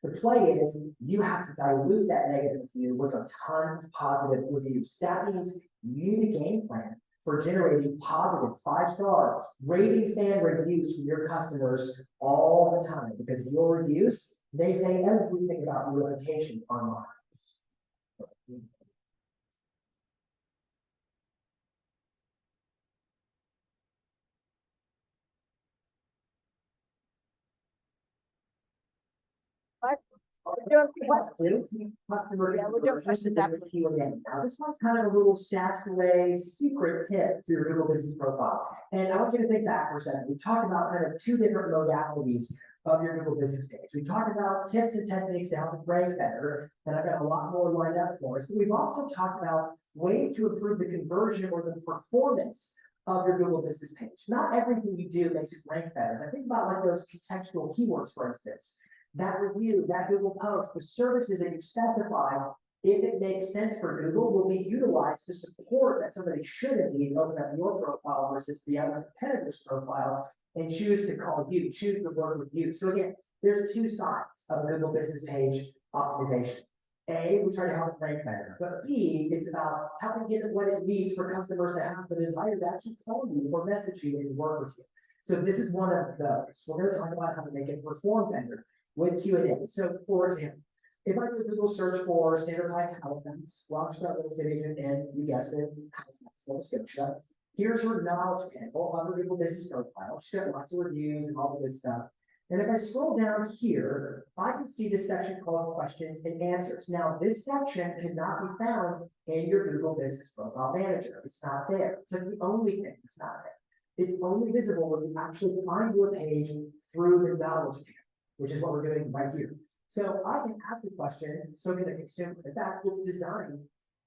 The play is you have to dilute that negative review with a ton of positive reviews. That means you need a game plan for generating positive 5-star rating fan reviews from your customers all the time, because your reviews, they say everything about your reputation online. We're doing questions. Yeah, we're doing questions after. Now, this one's kind of a little stashed away secret tip through your Google Business Profile. And I want you to think back for a second. We talked about kind of 2 different modalities of your Google Business page. We talked about tips and techniques to help it rank better, and I've got a lot more lined up for us. But we've also talked about ways to improve the conversion or the performance of your Google Business page. Not everything you do makes it rank better. But think about like those contextual keywords, for instance. That review, that Google post, the services that you specify, if it makes sense for Google, will be utilized to support that somebody should indeed open up your profile versus the other competitor's profile and choose to call you, choose to work with you. So again, there's 2 sides of a Google Business page optimization. A, we try to help it rank better, but B, it's about helping give it what it needs for customers to have the desire to actually call you or message you and work with you. So this is one of those. We're going to talk about how to make it perform better with Q&A. So for example, if I do a Google search for Standard Pike Halifax, Rockstar Real Estate Agent, and you guessed it, Halifax, Nova Scotia, here's her knowledge panel of her Google Business Profile. She's got lots of reviews and all the good stuff. And if I scroll down here, I can see this section called Questions and Answers. Now, this section cannot be found in your Google Business Profile Manager. It's not there. It's like the only thing that's not there. It's only visible when you actually find your page through the knowledge panel, which is what we're doing right here. So I can ask a question, so can a consumer. In fact, it's designed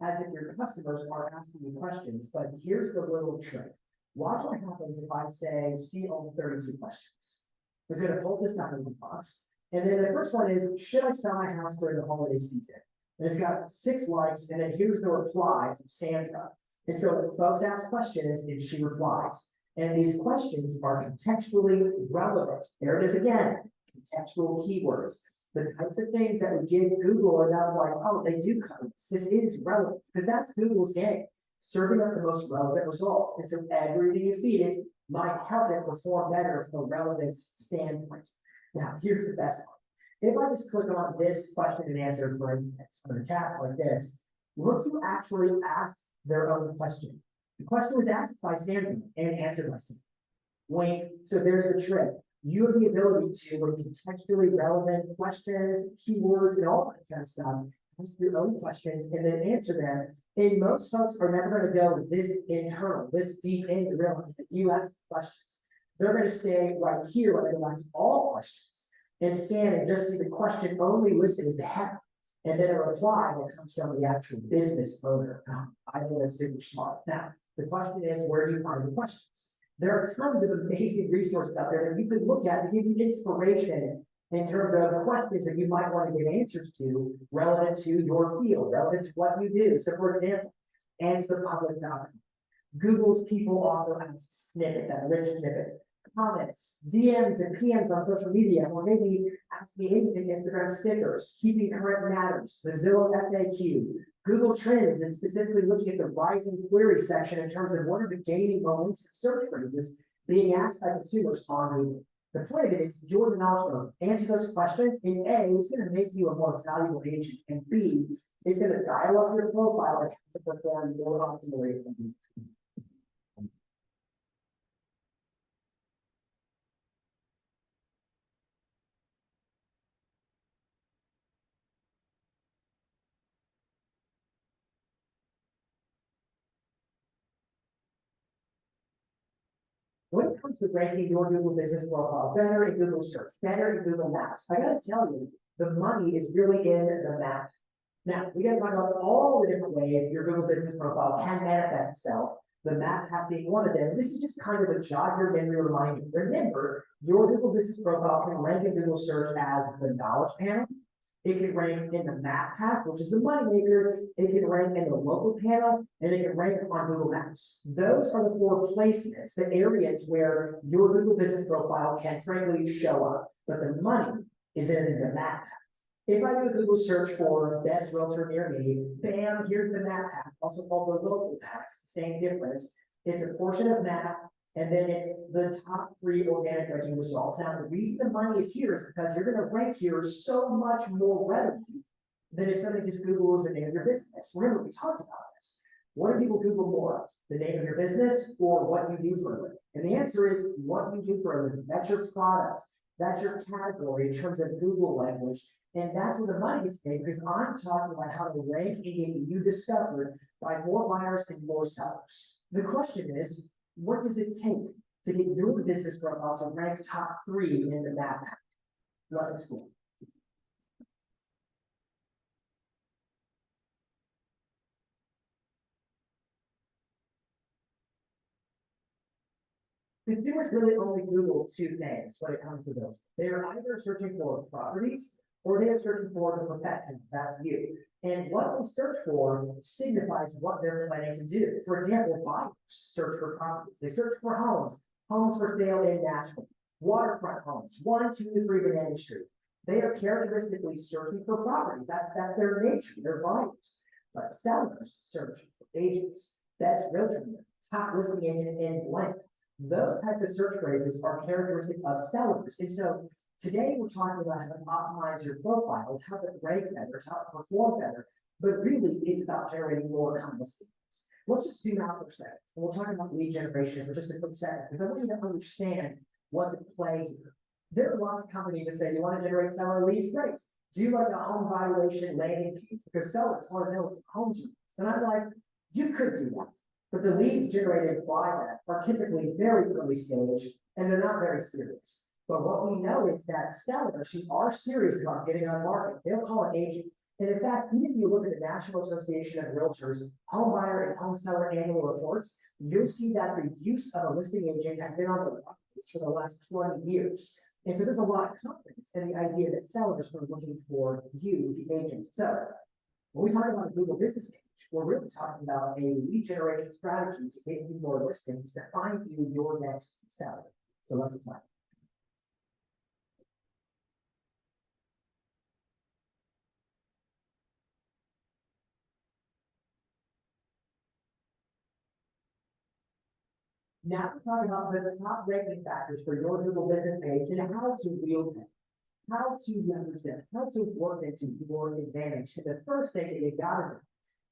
as if your customers are asking you questions, but here's the little trick. Watch what happens if I say, see all 32 questions. It's going to pull this document box. And then the first one is, should I sell my house during the holiday season? And it's got 6 likes, and then here's the reply from Sandra. And so folks ask questions, and she replies. And these questions are contextually relevant. There it is again. Contextual keywords, the types of things that would give Google enough like, oh, they do cover this. This is relevant because that's Google's game. serving up the most relevant results. And so everything you feed it might help it perform better from a relevance standpoint. Now, here's the best part. If I just click on this question and answer, for instance, on a chat like this, look who actually asked their own question. The question was asked by Sandra and answered by Sandra. Wink. So there's the trick. You have the ability to, with contextually relevant questions, keywords, and all that kind of stuff, ask your own questions and then answer them. And most folks are never going to go this internal, this deep in to realize that you ask questions. They're going to stay right here when they go back to all questions and scan and just see the question only listed as the header. And then a reply that comes from the actual business owner. I think that's super smart. Now, the question is, where do you find the questions? There are tons of amazing resources out there that you could look at to give you inspiration in terms of questions that you might want to get answers to relevant to your field, relevant to what you do. So for example, answerpublic.com. Google's people also ask snippet, that rich snippet. Comments, DMs, and PMs on social media, or maybe ask me anything, Instagram stickers, keeping current matters, the Zillow FAQ, Google Trends, and specifically looking at the rising query section in terms of what are the gaining momentum search phrases being asked by consumers on Google. The point of it is you're the knowledge owner. Answer those questions, and A, it's going to make you a more valuable agent, and B, it's going to dial up your profile and to perform more optimally. When it comes to ranking your Google business profile better in Google search, better in Google Maps, I gotta tell you, the money is really in the map. Now, we gotta talk about all the different ways your Google business profile can manifest itself, the map app being one of them. This is just kind of a jog your memory reminder. Remember, your Google business profile can rank in Google search as the knowledge panel. It can rank in the map pack, which is the money maker. It can rank in the local panel, and it can rank on Google Maps. Those are the 4 placements, the areas where your Google business profile can frankly show up. But the money is in the map pack. If I do a Google search for best realtor near me, bam, here's the map pack, also called the local pack, same difference. It's a portion of map, and then it's the top 3 organic ranking results. Now, the reason the money is here is because you're going to rank here so much more readily than if somebody just Googles the name of your business. Remember, we talked about this. What do people Google more of? The name of your business or what you do for a living? And the answer is what you do for a living. That's your product. That's your category in terms of Google language. And that's where the money gets paid, because I'm talking about how to rank and get you discovered by more buyers and more sellers. The question is, what does it take to get your business profile to rank top 3 in the map? Let's explore. Consumers really only Google 2 things when it comes to this. They are either searching for properties or they are searching for the profession, that's you. And what they search for signifies what they're planning to do. For example, buyers search for properties. They search for homes, homes for sale in Nashville, waterfront homes, 1, 2, 3 Banana Street. They are characteristically searching for properties. That's their nature, they're buyers. But sellers search for agents, best realtor, top listing agent in blank. Those types of search phrases are characteristic of sellers. And so today we're talking about how to optimize your profiles, how to rank better, how to perform better, but really it's about generating more listings. Let's just zoom out for a second. And we'll talk about lead generation for just a quick second, because I want you to understand what's at play here. There are lots of companies that say you want to generate seller leads, great. Do like a home valuation landing page because sellers want to know what the homes are. And I'm like, you could do that. But the leads generated by that are typically very early stage and they're not very serious. But what we know is that sellers who are serious about getting on market, they'll call an agent. And in fact, even if you look at the National Association of Realtors home buyer and home seller annual reports, you'll see that the use of a listing agent has been on the rise for the last 20 years. And so there's a lot of confidence in the idea that sellers are looking for you, the agent. So when we talk about a Google business page, we're really talking about a lead generation strategy to get you more listings to find you your next seller. So let's apply. Now we're talking about the top ranking factors for your Google business page and how to wield them, how to leverage them, how to work it to your advantage. And the first thing that you gotta know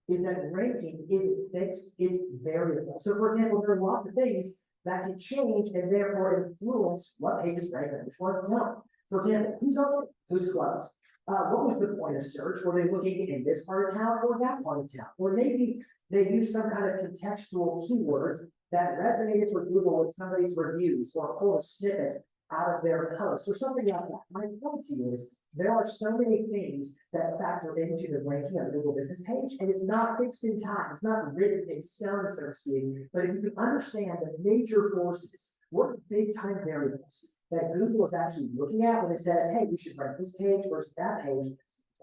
is that ranking isn't fixed, it's variable. So for example, there are lots of things that can change and therefore influence what pages rank and which ones don't. For example, who's open, who's closed? What was the point of search? Were they looking in this part of town or that part of town? Or maybe they used some kind of contextual keywords that resonated with Google with somebody's reviews or pulled a snippet out of their post or something like that. My point to you is there are so many things that factor into the ranking of a Google business page, and it's not fixed in time. It's not written in stone, so to speak. But if you can understand the major forces, what big time variables that Google is actually looking at when it says, hey, we should rank this page versus that page,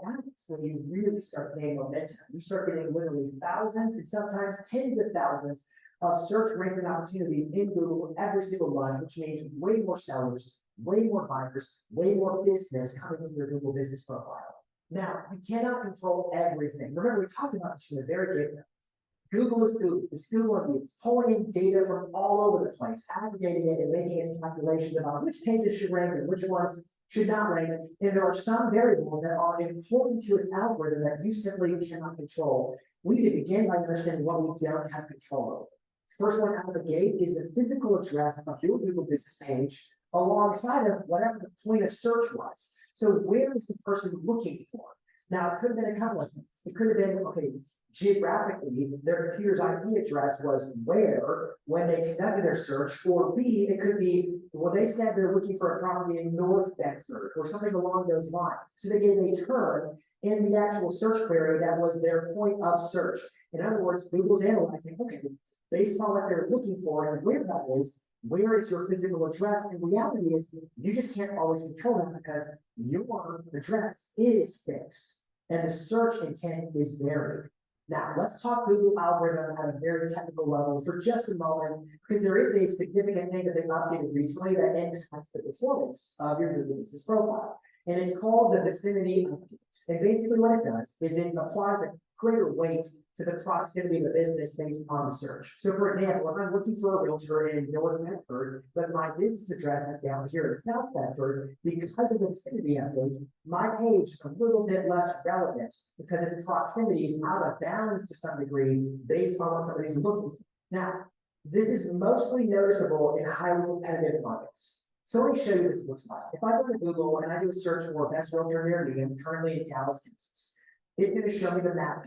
that's when you really start getting momentum. You start getting literally thousands and sometimes tens of thousands of search ranking opportunities in Google every single month, which means way more sellers, way more buyers, way more business coming to your Google business profile. Now, you cannot control everything. Remember, we talked about this from the very get-go. Google is Google. It's Google on you. It's pulling in data from all over the place, aggregating it and making its calculations about which pages should rank and which ones should not rank. And there are some variables that are important to its algorithm that you simply cannot control. We need to begin by understanding what we don't have control over. First one out of the gate is the physical address of your Google business page alongside of whatever the point of search was. So where is the person looking for? Now, it could have been a couple of things. It could have been, okay, geographically, their computer's IP address was where when they conducted their search, or B, it could be, well, they said they're looking for a property in North Bedford or something along those lines. So they gave a term in the actual search query that was their point of search. In other words, Google's analyzing, okay, based on what they're looking for and where that is, where is your physical address? And reality is you just can't always control that because your address is fixed and the search intent is varied. Now, let's talk Google algorithm at a very technical level for just a moment, because there is a significant thing that they updated recently that impacts the performance of your Google Business profile. And it's called the vicinity update. And basically what it does is it applies a greater weight to the proximity of the business based on the search. So for example, if I'm looking for a realtor in North Bedford, but my business address is down here in South Bedford, because of the vicinity update, my page is a little bit less relevant because its proximity is out of bounds to some degree based on what somebody's looking for. Now, this is mostly noticeable in highly competitive markets. So let me show you what this looks like. If I go to Google and I do a search for best realtor near me, I'm currently in Dallas, Texas. It's going to show me the map.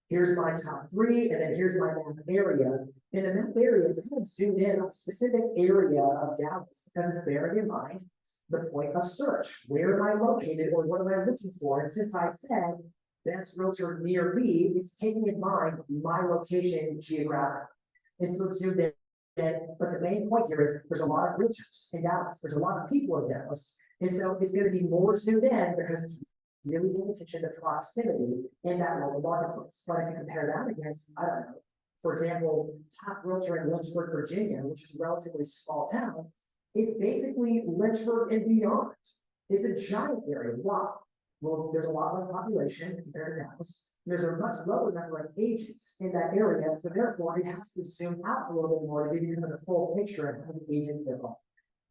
Here's my top 3, and then here's my map area. And the map area is kind of zoomed in on a specific area of Dallas because it's bearing in mind the point of search. Where am I located or what am I looking for? And since I said best realtor near me, it's taking in mind my location geographically. It's zoomed in. But the main point here is there's a lot of realtors in Dallas. There's a lot of people in Dallas. And so it's going to be more zoomed in because it's really paying attention to proximity in that local marketplace. But if you compare that against, I don't know, for example, top realtor in Lynchburg, Virginia, which is a relatively small town, it's basically Lynchburg and beyond. It's a giant area. Why? Well, there's a lot less population compared to Dallas. There's a much lower number of agents in that area, so therefore it has to zoom out a little bit more to give you kind of a full picture of how many agents there are.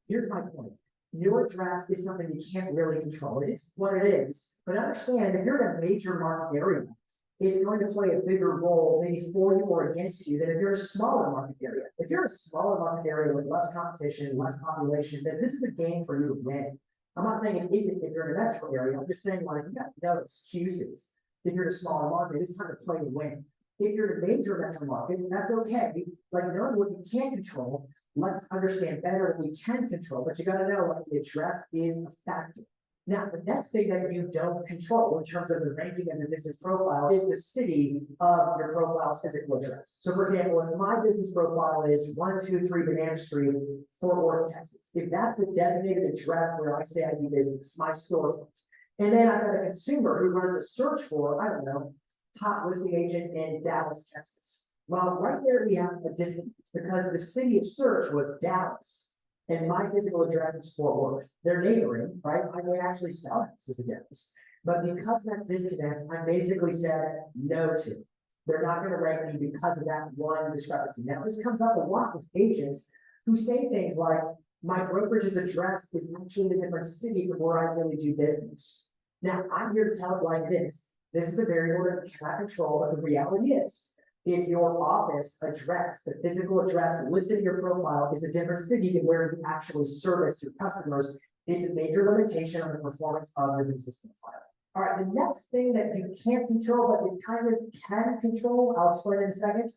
Here's my point. Your address is something you can't really control. It is what it is. But understand, if you're in a major market area, it's going to play a bigger role maybe for you or against you than if you're a smaller market area. If you're a smaller market area with less competition, less population, then this is a game for you to win. I'm not saying it isn't if you're in a metro area. I'm just saying, like, you got no excuses. If you're in a smaller market, it's time to play to win. If you're in a major metro market, that's okay. Like, knowing what you can't control lets us understand better what we can control, but you got to know what the address is a factor. Now, the next thing that you don't control in terms of the ranking of your business profile is the city of your profile's physical address. So for example, if my business profile is 123 Banana Street, Fort Worth, Texas, if that's the designated address where I say I do business, my storefront, and then I've got a consumer who runs a search for, I don't know, top listing agent in Dallas, Texas. Well, right there we have a disconnect because the city of search was Dallas. And my physical address is Fort Worth. They're neighboring, right? I may actually sell houses in Dallas. But because of that disconnect, I basically said no to. They're not going to rank me because of that one discrepancy. Now, this comes up a lot with agents who say things like, my brokerage's address is actually in a different city from where I really do business. Now, I'm here to tell it like this. This is a variable that you cannot control, but the reality is, if your office address, the physical address listed in your profile is a different city than where you actually service your customers, it's a major limitation on the performance of your business profile. All right, the next thing that you can't control, but you kind of can control, I'll explain in a second,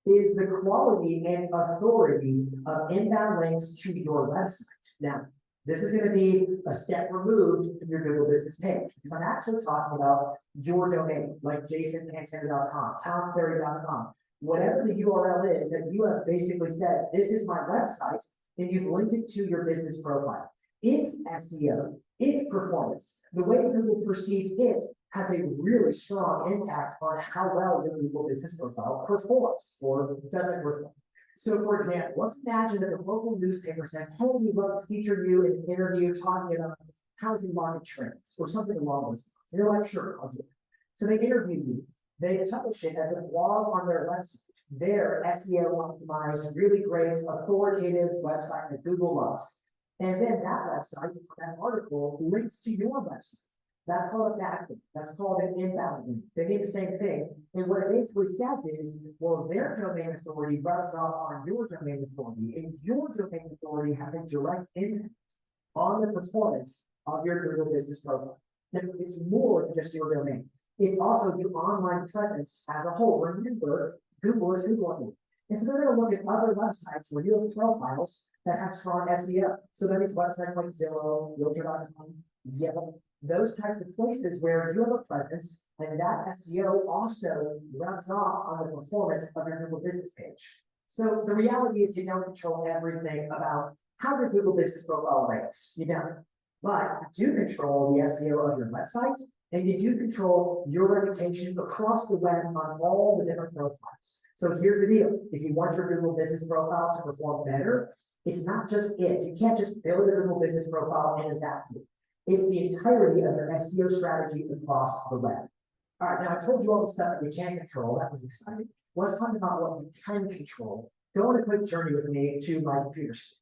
is the quality and authority of inbound links to your website. Now, this is going to be a step removed from your Google business page, because I'm actually talking about your domain, like jasonpantera.com, townferry.com, whatever the URL is that you have basically said, this is my website, and you've linked it to your business profile. Its SEO, its performance, the way Google perceives it has a really strong impact on how well your Google business profile performs or doesn't perform. So for example, let's imagine that the local newspaper says, hey, we'd love to feature you in an interview talking about housing market trends or something along those lines. And you're like, sure, I'll do it. So they interview you. They publish it as a blog on their website. Their SEO optimized, really great, authoritative website that Google loves. And then that website, for that article, links to your website. That's called a backlink. That's called an inbound link. They mean the same thing. And what it basically says is, well, their domain authority runs off on your domain authority, and your domain authority has a direct impact on the performance of your Google business profile. Now, it's more than just your domain. It's also the online presence as a whole. Remember, Google is Googling. And so they're going to look at other websites where you have profiles that have strong SEO. So that is websites like Zillow, Realtor.com, Yelp, those types of places where you have a presence, and that SEO also rubs off on the performance of your Google business page. So the reality is you don't control everything about how your Google business profile ranks. You don't. But you do control the SEO of your website, and you do control your reputation across the web on all the different profiles. So here's the deal. If you want your Google business profile to perform better, it's not just it. You can't just build a Google business profile in a vacuum. It's the entirety of your SEO strategy across the web. All right, now I told you all the stuff that you can't control. That was exciting. Let's talk about what you can control. Go on a quick journey with me to my computer screen.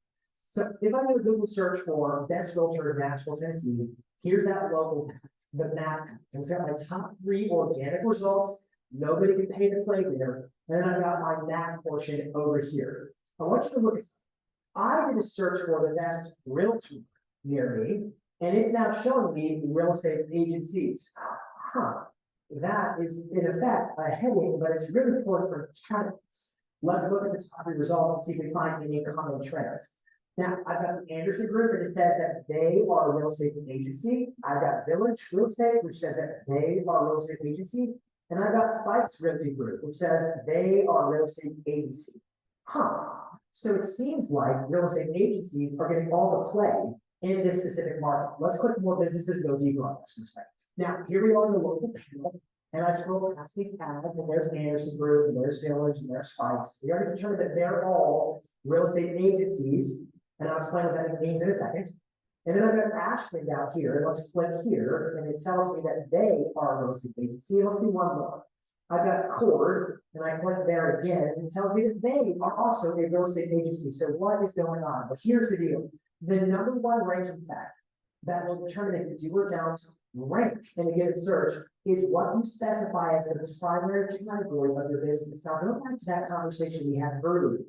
So if I go to Google search for best realtor in Nashville, Tennessee, here's that local map, the map. And it's got my top 3 organic results. Nobody can pay to play there. And then I've got my map portion over here. I want you to look at something. I did a search for the best realtor near me, and it's now showing me real estate agencies. That is in effect a heading, but it's really important for categories. Let's look at the top 3 results and see if we find any common trends. Now, I've got the Anderson Group, and it says that they are a real estate agency. I've got Village Real Estate, which says that they are a real estate agency. And I've got Fikes Realty Group, which says they are a real estate agency. So it seems like real estate agencies are getting all the play in this specific market. Let's click more businesses, go deeper on this for a second. Now, here we are in the local panel, and I scroll past these ads, and there's Anderson Group, and there's Village, and there's Fikes. We already determined that they're all real estate agencies, and I'll explain what that means in a second. And then I've got Ashland out here, and let's click here, and it tells me that they are a real estate agency. Let's do one more. I've got Cord, and I click there again, and it tells me that they are also a real estate agency. So what is going on? But here's the deal. The #1 ranking fact that will determine if you do or don't rank in a given search is what you specify as the primary category of your business. Now, go back to that conversation we had earlier,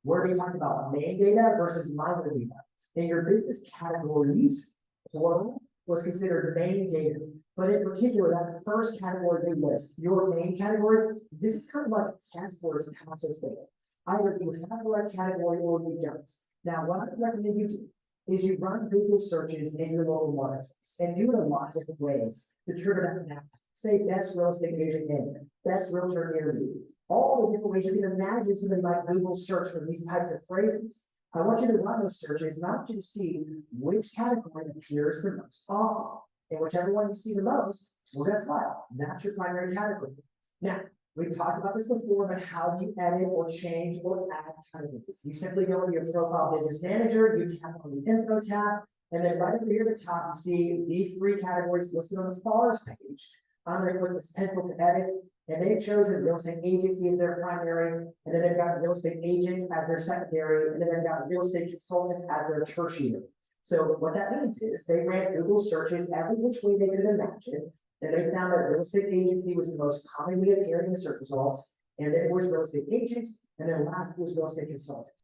where we talked about main data versus minor data. In your business categories, plural was considered main data. But in particular, that first category you list, your main category, this is kind of like a test or it's a passive fail. Either you have the right category or you don't. Now, what I recommend you do is you run Google searches in your local marketplace and do it a lot of different ways to trigger that map. Say best real estate agent in, best realtor near you. All the different ways you can imagine somebody might Google search for these types of phrases. I want you to run those searches, and I want you to see which category appears the most often. And whichever one you see the most, well, guess what? That's your primary category. Now, we've talked about this before, but how do you edit or change or add categories? You simply go into your profile business manager, you tap on the info tab, and then right over here at the top, you see these 3 categories listed on the FARS page. I'm going to click this pencil to edit, And they've chosen real estate agency as their primary, and then they've got real estate agent as their secondary, and then they've got real estate consultant as their tertiary. So what that means is they ran Google searches every which way they could imagine, and they found that real estate agency was the most commonly appearing in the search results, and then it was real estate agent, and then last was real estate consultant.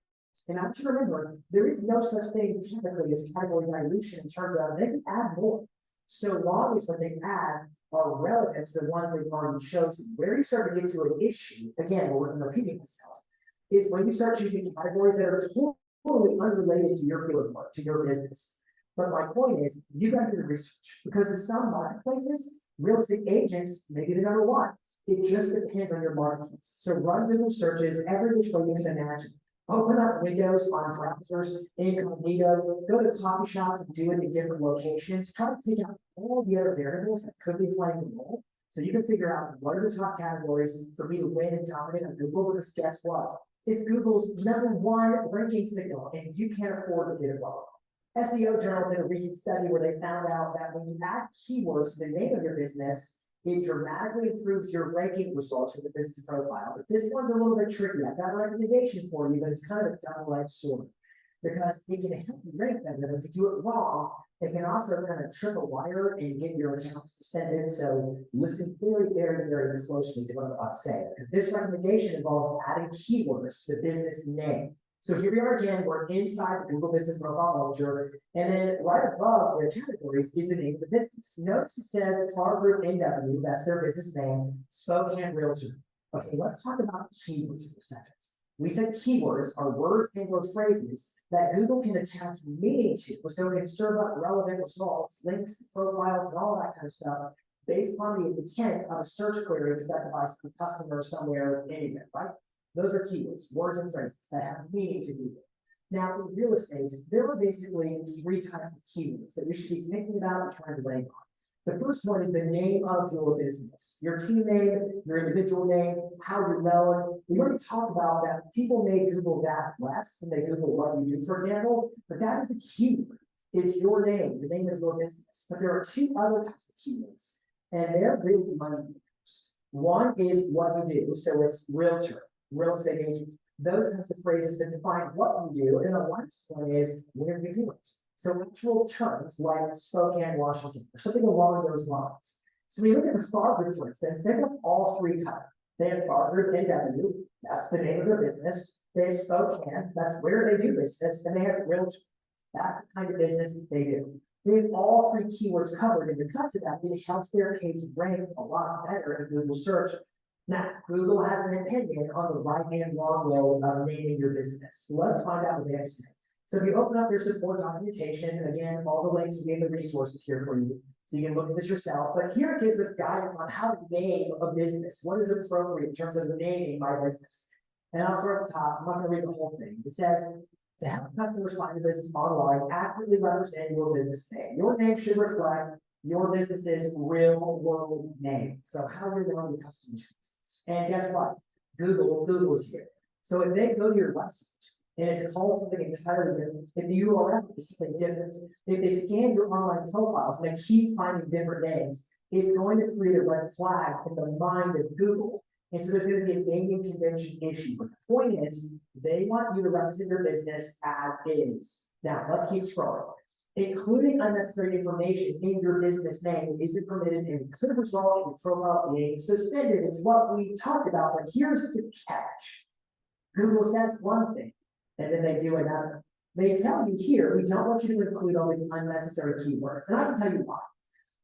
And I want you to remember, there is no such thing typically as category dilution in terms of they can add more. So long as what they add are relevant to the ones they've already chosen. Where you start to get to an issue, again, we're repeating myself, is when you start choosing categories that are totally unrelated to your field of work, to your business. But my point is, you got to do the research, because in some marketplaces, real estate agents may be the number one. It just depends on your marketplace. So run Google searches every which way you can imagine. Open up windows on browsers, incognito, go to coffee shops and do it in different locations. Try to take out all the other variables that could be playing a role. So you can figure out what are the top categories for me to win and dominate on Google, because guess what? It's Google's #1 ranking signal, and you can't afford to get it wrong. SEO Journal did a recent study where they found out that when you add keywords to the name of your business, it dramatically improves your ranking results for the business profile. But this one's a little bit tricky. I've got a recommendation for you, but it's kind of a double-edged sword, because it can help you rank better. But if you do it wrong, it can also kind of trip a wire and get your account suspended. So listen very closely to what I'm about to say, because this recommendation involves adding keywords to the business name. So here we are again, we're inside the Google Business Profile Manager, and then right above the categories is the name of the business. Notice it says Far Group NW, that's their business name, Spokane Realtor. Okay, let's talk about keywords for a second. We said keywords are words and or phrases that Google can attach meaning to, so it can serve up relevant results, links, profiles, and all that kind of stuff based on the intent of a search query conducted by some customer somewhere, anywhere, right? Those are keywords, words and phrases that have meaning to Google. Now, in real estate, there are basically 3 types of keywords that you should be thinking about and trying to rank on. The first one is the name of your business, your team name, your individual name, how you're known. We already talked about that people may Google that less than they Google what you do, for example, but that is a keyword, is your name, the name of your business. But there are 2 other types of keywords, and they're really money makers. One is what you do, so it's realtor, real estate agent, those types of phrases that define what you do. And the last one is where you do it. So actual terms like Spokane, Washington, or something along those lines. So we look at the Far Group, for instance, they've got all 3 covered. They have Far Group NW, that's the name of their business. They have Spokane, that's where they do business, and they have Realtor. That's the kind of business that they do. They have all 3 keywords covered, and because of that, it helps their page rank a lot better in Google search. Now, Google has an opinion on the right and wrong way of naming your business. Let's find out what they have to say. So if you open up their support documentation, again, all the links, we gave the resources here for you, so you can look at this yourself. But here it gives us guidance on how to name a business. What is appropriate in terms of naming my business? And I'll start at the top. I'm not going to read the whole thing. It says, to help customers find your business online, accurately represent your business name. Your name should reflect your business's real world name. So how you're known to customers, for instance. And guess what? Google is here. So if they go to your website and it's called something entirely different, if the URL is something different, if they scan your online profiles and they keep finding different names, it's going to create a red flag in the mind of Google. And so there's going to be a naming convention issue. But the point is, they want you to represent your business as is. Now, let's keep scrolling. Including unnecessary information in your business name isn't permitted and could result in your profile being suspended. It's what we talked about, but here's the catch. Google says one thing, and then they do another. They tell you here, we don't want you to include all these unnecessary keywords. And I can tell you why.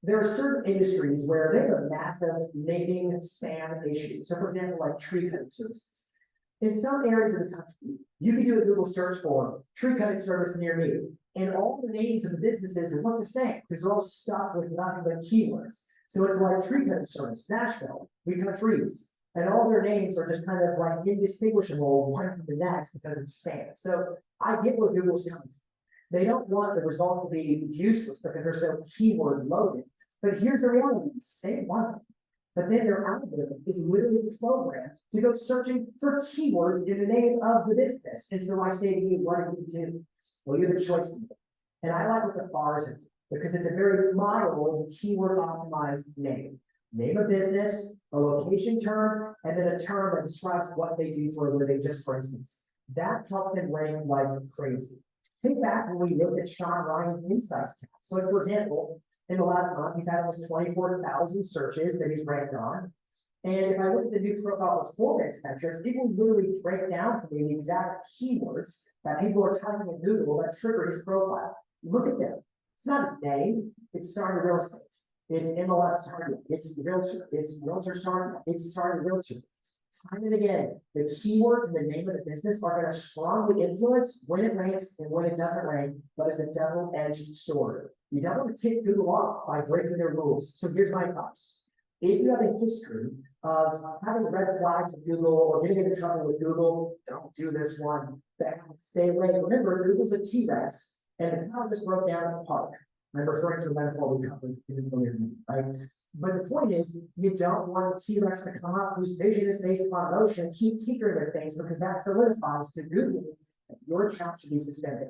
There are certain industries where they have a massive naming spam issue. So for example, like tree cutting services. In some areas of the country, you can do a Google search for tree cutting service near me, and all the names of the businesses look the same because they're all stuck with nothing but keywords. So it's like tree cutting service, Nashville, we cut trees, and all their names are just kind of like indistinguishable one from the next because it's spam. So I get where Google's coming from. They don't want the results to be useless because they're so keyword loaded. But here's the reality: say one thing, but then their algorithm is literally programmed to go searching for keywords in the name of the business. And so I say to you, what do you do? Well, you have a choice to make. And I like what the FARs have done because it's a very mild keyword optimized name. name of business, a location term, and then a term that describes what they do for a living, just for instance. That helps them rank like crazy. Think back when we looked at Sean Ryan's insights tab. So for example, in the last month, he's had almost 24,000 searches that he's ranked on. And if I look at the new profile performance metrics, it will literally break down for me the exact keywords that people are typing in Google that trigger his profile. Look at them. It's not his name, it's starting real estate. It's MLS target, it's realtor, it's realtor starting, it's starting realtor. Time and again, the keywords and the name of the business are going to strongly influence when it ranks and when it doesn't rank, but it's a double-edged sword. You don't want to take Google off by breaking their rules. So here's my advice. If you have a history of having red flags with Google or getting into trouble with Google, don't do this one. Stay away. Remember, Google's a T-Rex, and the cow just broke down at the park. I'm referring to the metaphor we covered in the interview, right? But the point is, you don't want the T-Rex to come up whose vision is based upon emotion, keep tinkering with things because that solidifies to Google that your account should be suspended.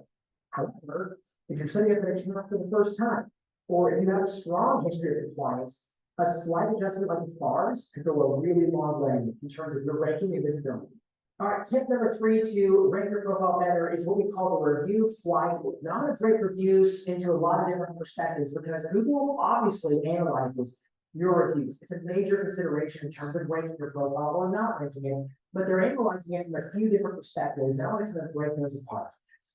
However, if you're setting up an account for the first time, or if you have a strong history of compliance, a slight adjustment like the FARs could go a really long way in terms of your ranking and visibility. All right, tip number 3 to rank your profile better is what we call the review flywheel. Now, I'm going to break reviews into a lot of different perspectives because Google obviously analyzes your reviews. It's a major consideration in terms of ranking your profile or not ranking it, but they're analyzing it from a few different perspectives. And I want to kind of break those apart.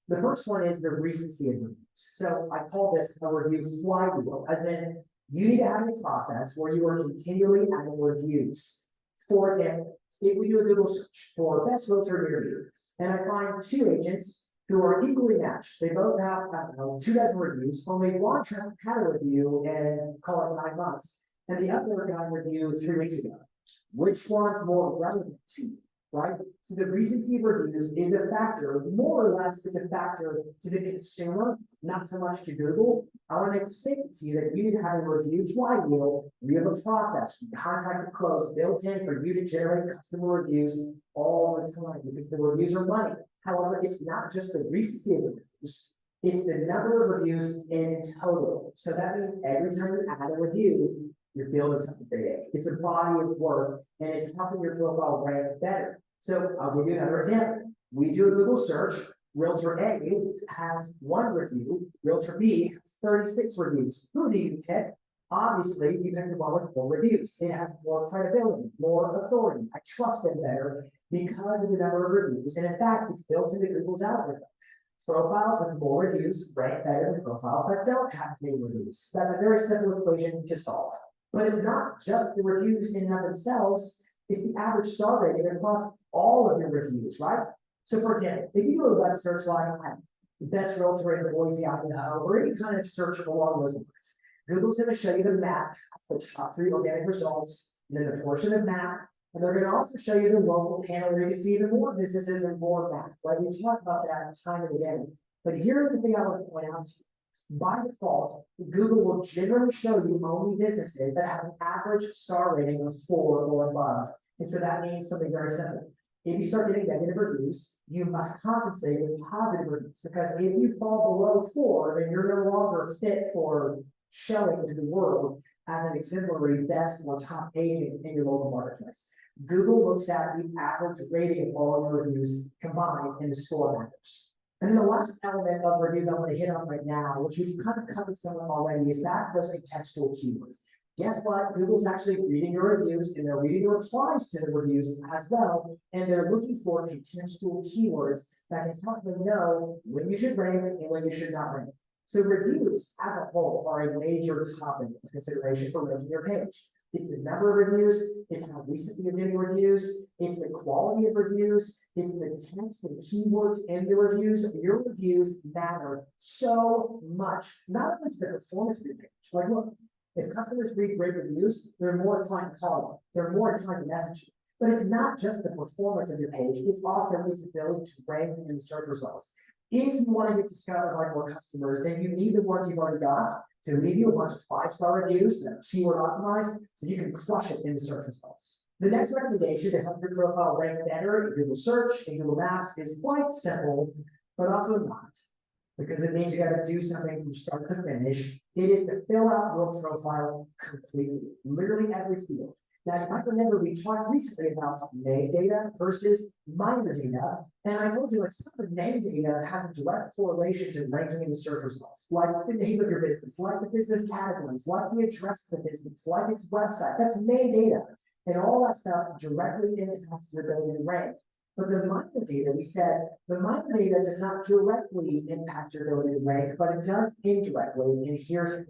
The first one is the recency of reviews. So I call this a review flywheel, as in you need to have a process where you are continually adding reviews. For example, if we do a Google search for best realtor near you, and I find 2 agents who are equally matched, they both have, I don't know, 2 dozen reviews, only one hasn't had a review in, call it 9 months, and the other got a review 3 weeks ago. Which one's more relevant to you, right? So the recency of reviews is a factor, more or less it's a factor to the consumer, not so much to Google. I want to make a statement to you that you need to have a review flywheel. We have a process from contract to close built in for you to generate customer reviews all the time because the reviews are money. However, it's not just the recency of the reviews, it's the number of reviews in total. So that means every time you add a review, you're building something big. It's a body of work and it's helping your profile rank better. So I'll give you another example. We do a Google search. Realtor A has 1 review. Realtor B has 36 reviews. Who do you pick? Obviously, you pick the one with more reviews. It has more credibility, more authority. I trust them better because of the number of reviews. And in fact, it's built into Google's algorithm. Profiles with more reviews rank better than profiles that don't have many reviews. That's a very simple equation to solve. But it's not just the reviews in and of themselves, it's the average star rating across all of your reviews, right? So for example, if you do a web search like best realtor in Boise, Idaho, or any kind of search along those lines, Google's going to show you the map, the top 3 organic results, and then the portion of map, and they're going to also show you the local panel where you can see even more businesses and more map, right? We talk about that time and again. But here's the thing I want to point out to you. By default, Google will generally show you only businesses that have an average star rating of 4 or above. And so that means something very simple. If you start getting negative reviews, you must compensate with positive reviews because if you fall below 4, then you're no longer fit for showing to the world as an exemplary best or top agent in your local marketplace. Google looks at the average rating of all your reviews combined and the score matters. And then the last element of reviews I want to hit on right now, which we've kind of covered some of already, is back to those contextual keywords. Guess what? Google's actually reading your reviews and they're reading the replies to the reviews as well. And they're looking for contextual keywords that can help them know when you should rank and when you should not rank. So reviews as a whole are a major topic of consideration for ranking your page. It's the number of reviews, it's how recently you're getting reviews, it's the quality of reviews, it's the text and keywords in the reviews. Your reviews matter so much, not only to the performance of your page. Like, look, if customers read great reviews, they're more inclined to call you, they're more inclined to message you. But it's not just the performance of your page, it's also its ability to rank in the search results. If you want to get discovered by more customers, then you need the ones you've already got to leave you a bunch of 5-star reviews that are keyword optimized so you can crush it in the search results. The next recommendation to help your profile rank better in Google Search and Google Maps is quite simple, but also not. because it means you gotta do something from start to finish. It is to fill out your profile completely, literally every field. Now, you might remember we talked recently about name data versus minor data. And I told you like some of the name data has a direct correlation to ranking in the search results, like the name of your business, like the business categories, like the address of the business, like its website. That's name data. And all that stuff directly impacts your ability to rank. But the minor data, we said, the minor data does not directly impact your ability to rank, but it does indirectly. And here's,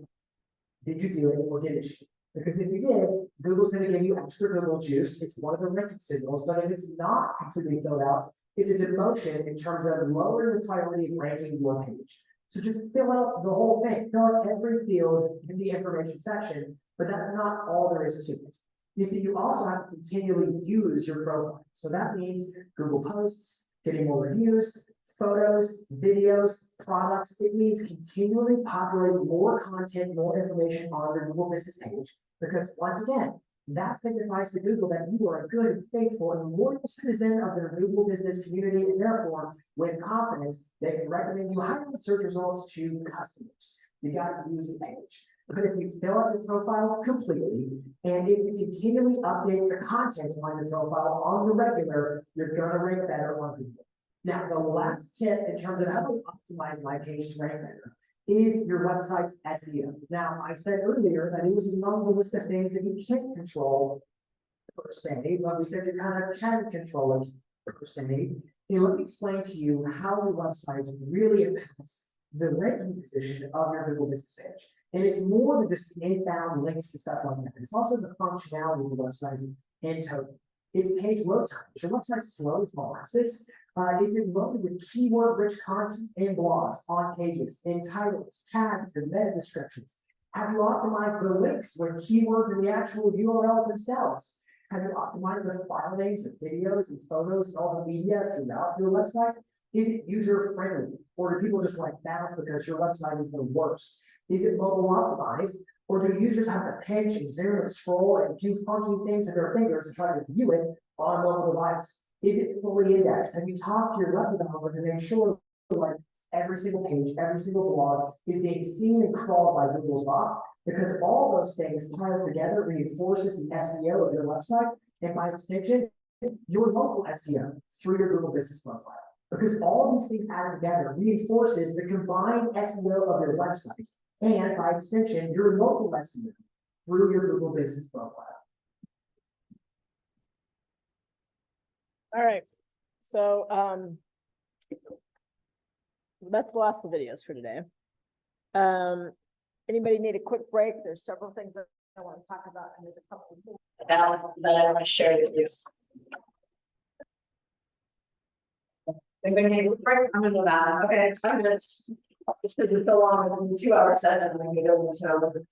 did you do it or didn't you? Because if you did, Google's going to give you extra Google juice. It's one of the ranking signals, but if it's not completely filled out, it's a demotion in terms of lowering the priority of ranking your page. So just fill out the whole thing, fill out every field in the information section, but that's not all there is to it. You see, you also have to continually use your profile. So that means Google posts, getting more reviews, photos, videos, products. It means continually populating more content, more information on your Google business page. Because once again, that signifies to Google that you are a good and faithful and loyal citizen of their Google business community, and therefore, with confidence, they can recommend you higher in search results to customers. You got to use the page. But if you fill out your profile completely, and if you continually update the content on your profile on the regular, you're going to rank better on Google. Now, the last tip in terms of how to optimize my page to rank better is your website's SEO. Now, I said earlier that it was among the list of things that you can't control per se, but we said you kind of can control it per se. And let me explain to you how your website really impacts the ranking position of your Google business page. And it's more than just the inbound links to stuff like that. It's also the functionality of the website in total. It's page load time. Is your website slow as molasses? Is it loaded with keyword-rich content in blogs, on pages, in titles, tags, and meta descriptions? Have you optimized the links with keywords in the actual URLs themselves? Have you optimized the file names of videos and photos and all the media throughout your website? Is it user-friendly? Or do people just like bounce because your website is the worst? Is it mobile optimized? Or do users have to pinch and zoom and scroll and do funky things with their fingers to try to view it on a mobile device? Is it fully indexed? Have you talked to your web developer to make sure like every single page, every single blog is being seen and crawled by Google's bot? Because all those things piled together reinforces the SEO of your website, and by extension, your local SEO through your Google business profile. Because all these things added together reinforces the combined SEO of your website, and by extension, your local SEO through your Google business profile. All right, so that's the last of the videos for today. Anybody need a quick break? There's several things that I want to talk about, and there's a couple of things that I want to share with you. Anybody need a quick break? I'm gonna go down. Okay, 5 minutes. Just because it's so long, 2 hours session, and then it goes into a little bit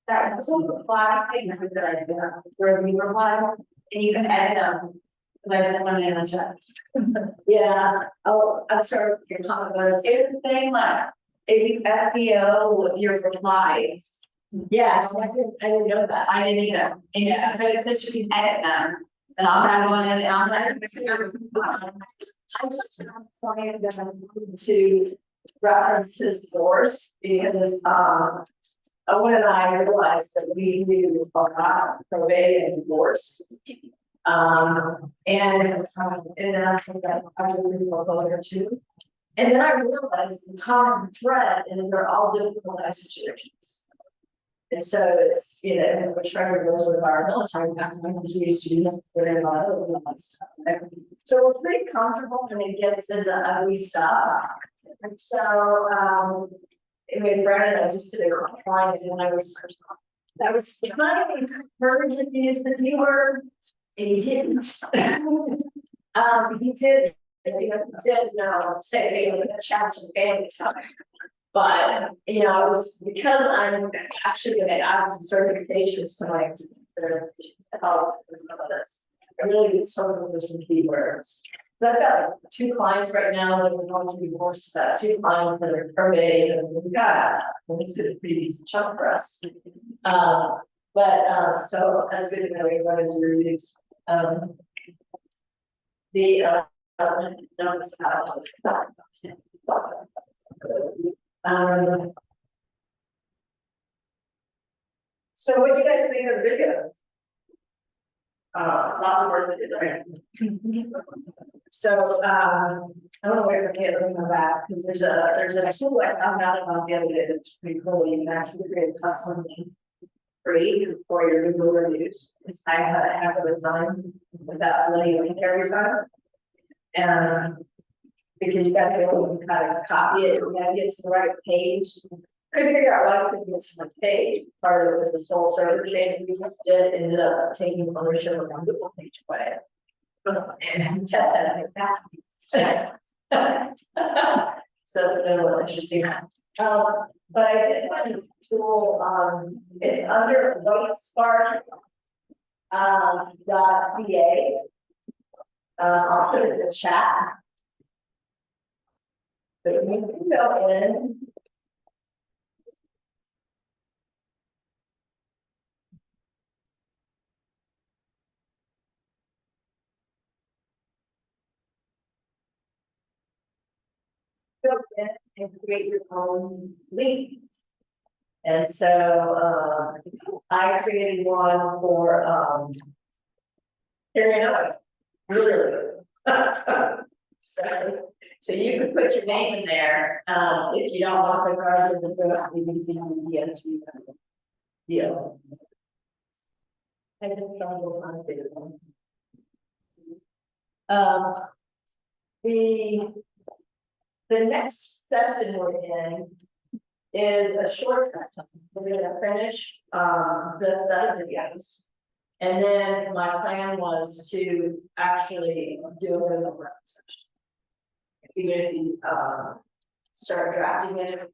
That reply thing that I do, where we reply, and you can edit them. But I just want to check. Yeah. Oh, I'm sorry, your comment was, here's the thing, like, if you SEO your replies. Yes, I didn't know that. I didn't either, and yeah, but it says you can edit them. And I'm not going in, and I'm not. I just wanted them to reference his divorce because, Owen and I realized that we do a lot of probate and divorce. And then I think that I would read a later too. And then I realized the common thread is they're all difficult life situations. And so it's, you know, we're trying to go with our military background because we used to do a lot of stuff. So we're pretty comfortable when it gets into ugly stuff. And so, anyway, Brandon, I just did a client when I was, that was kind of encouraging to use the D word, and he didn't. He did, you know, say a challenging family time. But, you know, it was because I'm actually gonna add some certifications to my this. I really need some of some keywords. So I've got like 2 clients right now that are going through divorces. I have 2 clients that are probate, and we've got, it's been a pretty decent chunk for us. So that's good to know we're going to use. Um. So what do you guys think of the video? Lots of work to do there. So, I don't know where to get rid of that, because there's a tool I found out about the other day that's pretty cool. You can actually create a custom link free for your Google reviews. It's I have it with mine without letting you link every time. And because you gotta go and kind of copy it, you gotta get to the right page. Couldn't figure out why I couldn't get to the page. Part of it was this whole server change we just did, ended up taking ownership of my Google page away. And test that like that. So it's been a little interesting. But I did find this tool, it's under whitespark. .ca. I'll put it in the chat. But you can go in. Go in and create your own link. And so, I created one for, carrying out, really. So you could put your name in there, if you don't want the card to go out BBC media to deal. I just don't go on a one. The next session we're in is a short session. We're gonna finish, the set of videos. And then my plan was to actually do a little work session. Even if you, start drafting it,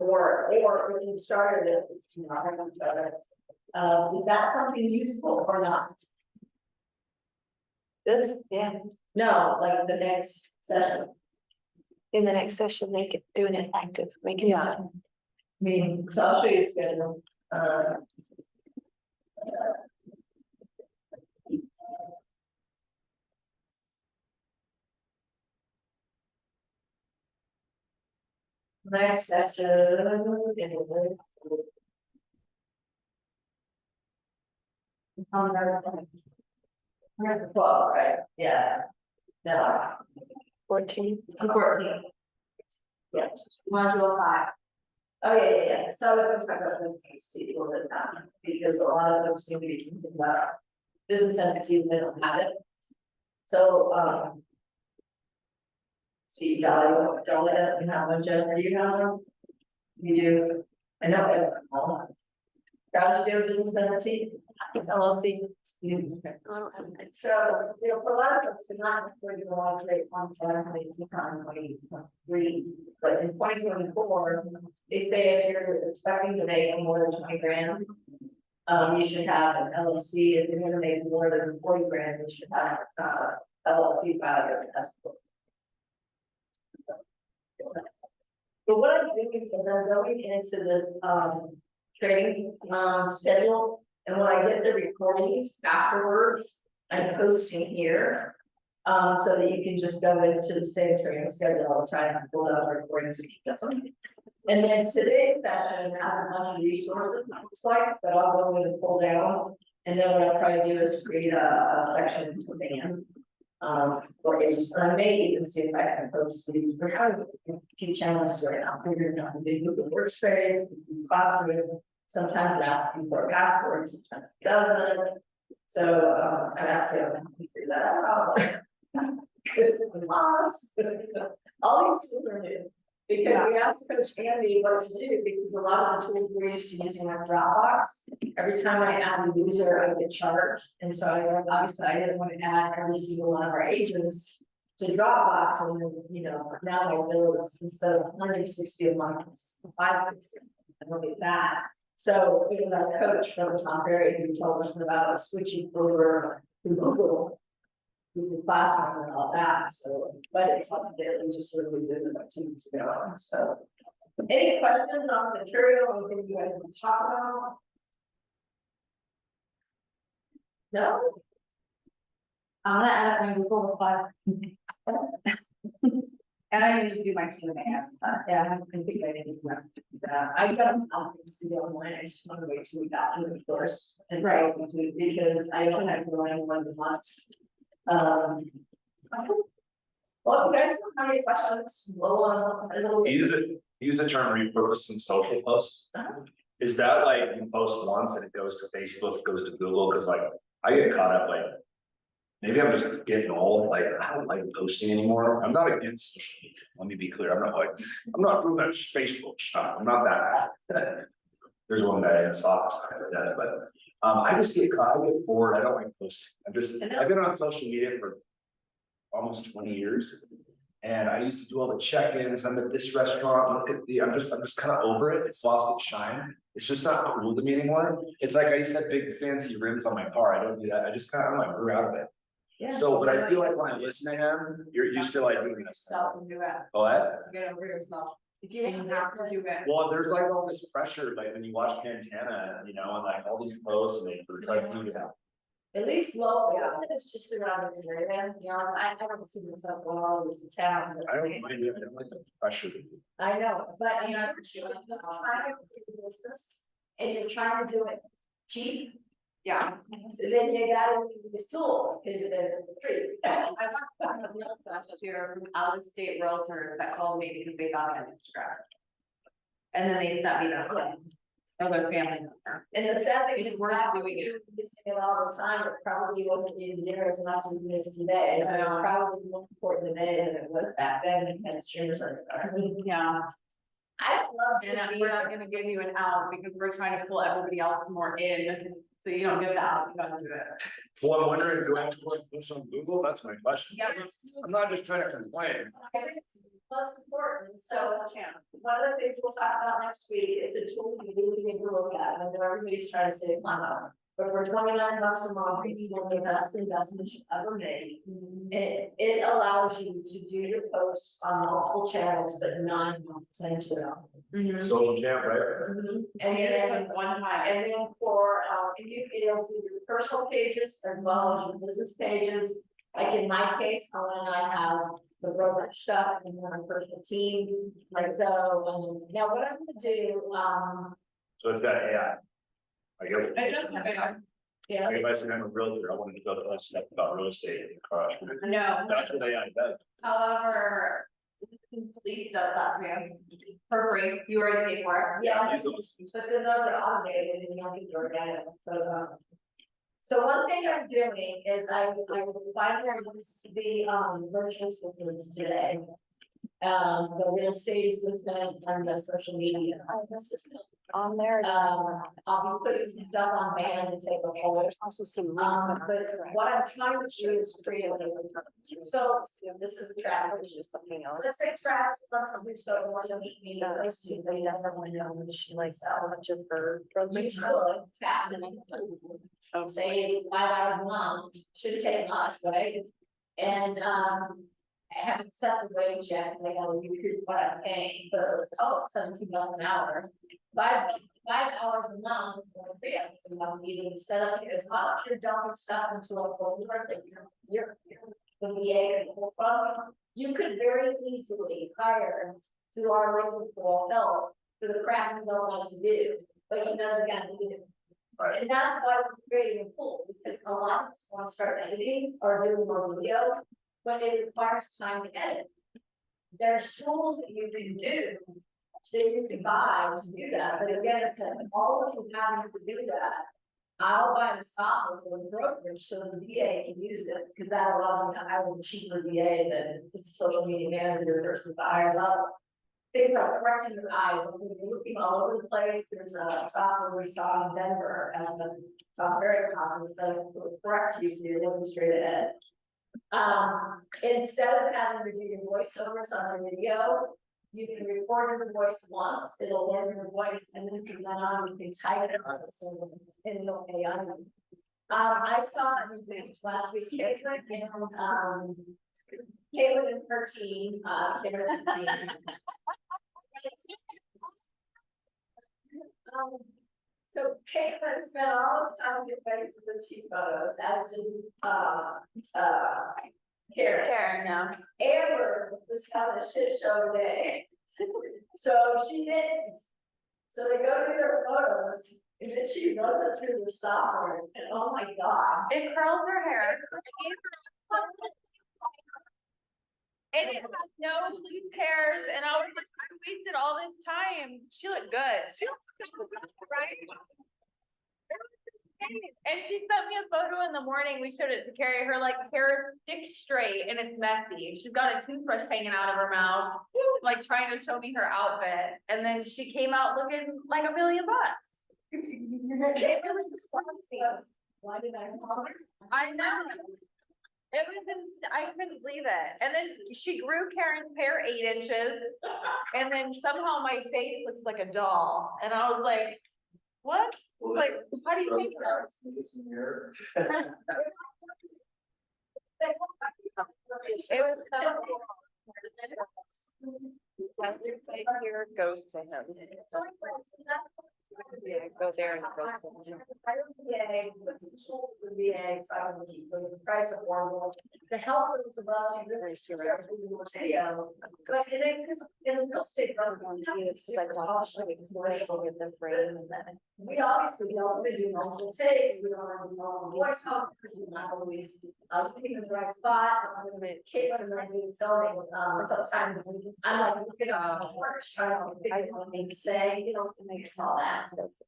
or if you started it, you know, I haven't started. Is that something useful or not? This, yeah, No, like the next session, in the next session, make it, doing it active, make it. Yeah. meeting, so I'll show you the schedule. Next session. We're at 12, right? Yeah. No. 14. 14. Yes, module 5. Oh, yeah. So I was gonna talk about business entities a little bit now, because a lot of folks seem to be thinking about business entities, and they don't have it. So, see, Dolly doesn't have one, Jennifer, you have one? You do, I know, Does you do a business entity? It's LLC. You, I don't have that. so, you know, for a lot of folks, they're not necessarily going to want to create one family, but in 2024, they say if you're expecting to make more than 20 grand, you should have an LLC. If you're going to make more than 40 grand, you should have LLC filed your tax book. But what I'm doing is I'm going into this trading schedule. And when I get the recordings afterwards, I'm posting here. So that you can just go into the same training schedule all the time and pull out the recordings and keep them. And then today's session has a bunch of resources, it looks like, that I'll go in and pull down. And then what I'll probably do is create a section to the end. Or just, I may even see if I can post these. We're having a few challenges right now. Figuring out the Google Workspace, Classroom. Sometimes it asks you for a password, sometimes it doesn't. So I asked you to figure that out. Because it's lost. All these tools are new. Because we asked Coach Andy what to do, because a lot of the tools we're used to using like Dropbox, every time I add a user, I get charged. And so I obviously I didn't want to add every single one of our agents to Dropbox, and then, you know, now my bill is instead of 160 a month, it's 560. And look at that. So it was our coach from Tom Ferry who told us about switching over to Google Classroom and all that. So, but it's something that we just sort of did about 2 weeks ago. So, any questions on the material? Anything you guys want to talk about? No. I'm gonna add my Google reply. And I usually do my Q and A. Yeah, I haven't been thinking about that. I got a lot of things to do online. I just want to wait till we got to it first. And Right. because I don't have to learn one of the months. Well, if you guys don't have any questions, we'll. Use the term repurpose in social posts. Is that like you post once and it goes to Facebook, goes to Google? Cause like I get caught up like. Maybe I'm just getting old, like I don't like posting anymore. I'm not against social media. Let me be clear. I'm not doing that Facebook stuff. I'm not that. There's one guy in his office that does, but I just get caught, I get bored. I don't like posting. I've been on social media for almost 20 years. And I used to do all the check-ins. I'm at this restaurant, look at I'm just kind of over it. It's lost its shine. It's just not cool to me anymore. It's like I used to have big fancy rims on my car. I don't do that. I just kind of like grew out of it. Yeah. So, but I feel like when I listen to him, you're still like doing this. Yourself and do it. What? Get over yourself. If you And you have to do it. Well, there's like all this pressure, like when you watch Pantana, you know, and like all these posts and they try to do that. At least locally, it's just around the area, you know, I don't see myself going all over the town. but- I don't mind it. I don't like the pressure. I know, but you know, you're trying to do business and you're trying to do it cheap, Yeah. then you gotta use these tools, because they're free. I got a deal last year from out of state realtors that called me because they got an Instagram. And then they sent me another family member. And the sad thing It's is, worth we're doing it. using it all the time, it probably wasn't used near as much as it is today, so it's Yeah. probably more important today than it was back then, because streamers are. Yeah. I love. And we're not gonna give you an out because we're trying to pull everybody else more in, so you don't get the out, you gotta do it. Well, I'm wondering, do I have to put this on Google? That's my question. Yes. I'm not just trying to complain. It's most important, so. Channel. One of the things we'll talk about next week, it's a tool you really need to look at, I know everybody's trying to save money. But for $29 a month, it's one of the best investments you've ever made. It allows you to do your posts on multiple channels, but not intentional. Social champ, right? And And then, then one time. and then for, it'll do your personal pages as well as your business pages. Like in my case, Ellen and I have the brokerage stuff and then our personal team, like so, now what I'm gonna do, So it's got AI. I get It doesn't have AI. yeah. If I said I'm a realtor, I wanted to go to us stuff about real estate and crush. No. That's what AI does. However, Complete does that for you, for free, you already paid for it. Yeah, Use those. but then those are automated and you don't need to organic, so one thing I'm doing is I finally the virtual assistants today. The real estate assistant and the social media assistant. On there. I'll be putting some stuff on band and take a hold. There's also some. But what I'm trying to do is create a. So this is Travis. There's just something else. Let's say Travis wants to do so more social media, posting, but he doesn't want to know what she likes to How much of her. you should tap in. Say 5 hours a month, should take us, right? And, I haven't set the wage yet, they gotta recruit what I'm paying, but it's, $17 an hour. 5 hours a month, or 3 hours a month, you can set up, as long as you're dumping stuff into a folder, that you're the VA and the whole fund, you could very easily hire through our labor pool help for the crap you don't like to do, but you know you gotta do it. Right. And that's why we're creating a pool, because a lot of us want to start editing or doing more video, but it requires time to edit. There's tools that you can do, that you can buy to do that, but again, I said, all of you having to do that. I'll buy the software for the brokerage so the VA can use it, because that allows me to hire a cheaper VA than it's a social media manager versus the higher level. Things like correcting your eyes, like when you're looking all over the place, there's a software we saw in Denver, and the very common, so it will correct you, so you're looking straight ahead. Instead of having to do your voiceovers on the video, you can record your voice once, it'll learn your voice, and then from then on, you can type it on, so it'll AI. I saw an example last week, Caitlin, and Caitlin and her team, So Caitlin spent all this time getting ready for the cheap photos, as did, Karen. now. Amber was having a shit show day. So she didn't. So they go to their photos, and then she runs it through the software, and oh my God. It curls her hair. And it has no loose hairs, and I was like, I wasted all this time. She looked good. She looked good, right? And she sent me a photo in the morning. We showed it to Carrie. Her like hair is thick straight and it's messy. She's got a toothbrush hanging out of her mouth, like trying to show me her outfit. And then she came out looking like $1 million. Why did I call her? I know. It was, I couldn't believe it. And then she grew Karen's hair 8 inches. And then somehow my face looks like a doll. And I was like, what? Like, how do you think that? It was here goes to him. Yeah, go there and it goes to him. VA, what's the tool for VA, so I would keep the price affordable, to help those of us who really stress with the video. But in real estate, we obviously don't do multiple takes, we don't have multiple voice talk, we're not always, picking the right spot. Caitlin and I do filming, sometimes I'm like, looking at the words, trying to figure out what they say, you know, makes all that.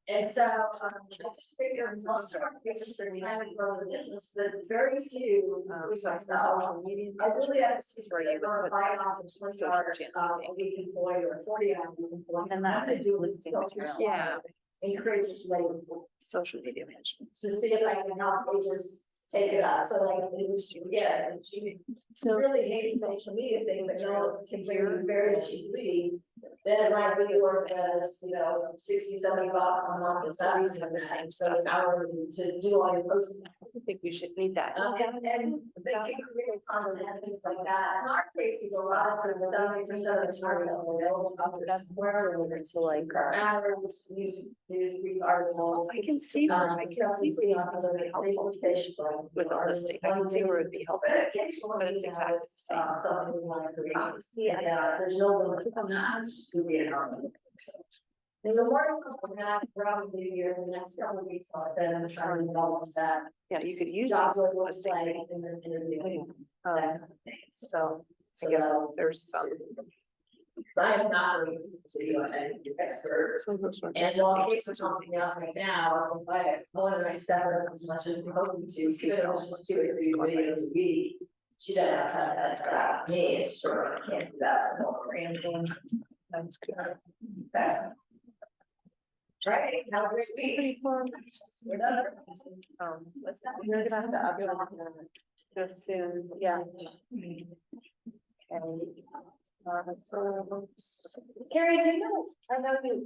And so, I just figure most of our pictures are time to grow the business, but very few, including myself, I really have to see where they were buying off a 20-hour, a week employee or a 40-hour employee. And that's to do with listing material. Yeah. encourages labor Social media management. to see if I can help pages take it up, so like, it was, yeah, and she So really hates social media thing, but journalists can bring you very cheap leads. Then it might be worth as, you know, 60, 70 bucks a month. Yes, so these have the same So stuff. an hour to do all your posting. I think we should need that. And they can create content and things like that. In our case, a lot of times 70% of the content is available. That's where we're going to like. Hours, news articles. I can see where I can see where these these things would be helpful with all this stuff. I can see where it would be helpful. But occasionally, But it's exactly the same. something we want to create. Oh, see, I There's no limit on that, it's just gonna be an hour. There's a more probably here in the next couple of weeks, so I've been trying to develop that. Yeah, you could use Jobs this are as like listing. in the interview. Um, That kind of thing. so I So guess that'll- there's some. So I am not a video editing expert. So those are And just while some Kate's things. helping me out right now, if I want to step up as much as we hope to, even if it's just 2 or 3 videos a week. She doesn't have time to that's that. Me, it's sure, I can't do that. No random. That's good. Okay. Right, have a great week. We're done. Let's not. We're gonna have to upload them just soon, yeah. Okay. Carrie, do you know, I know you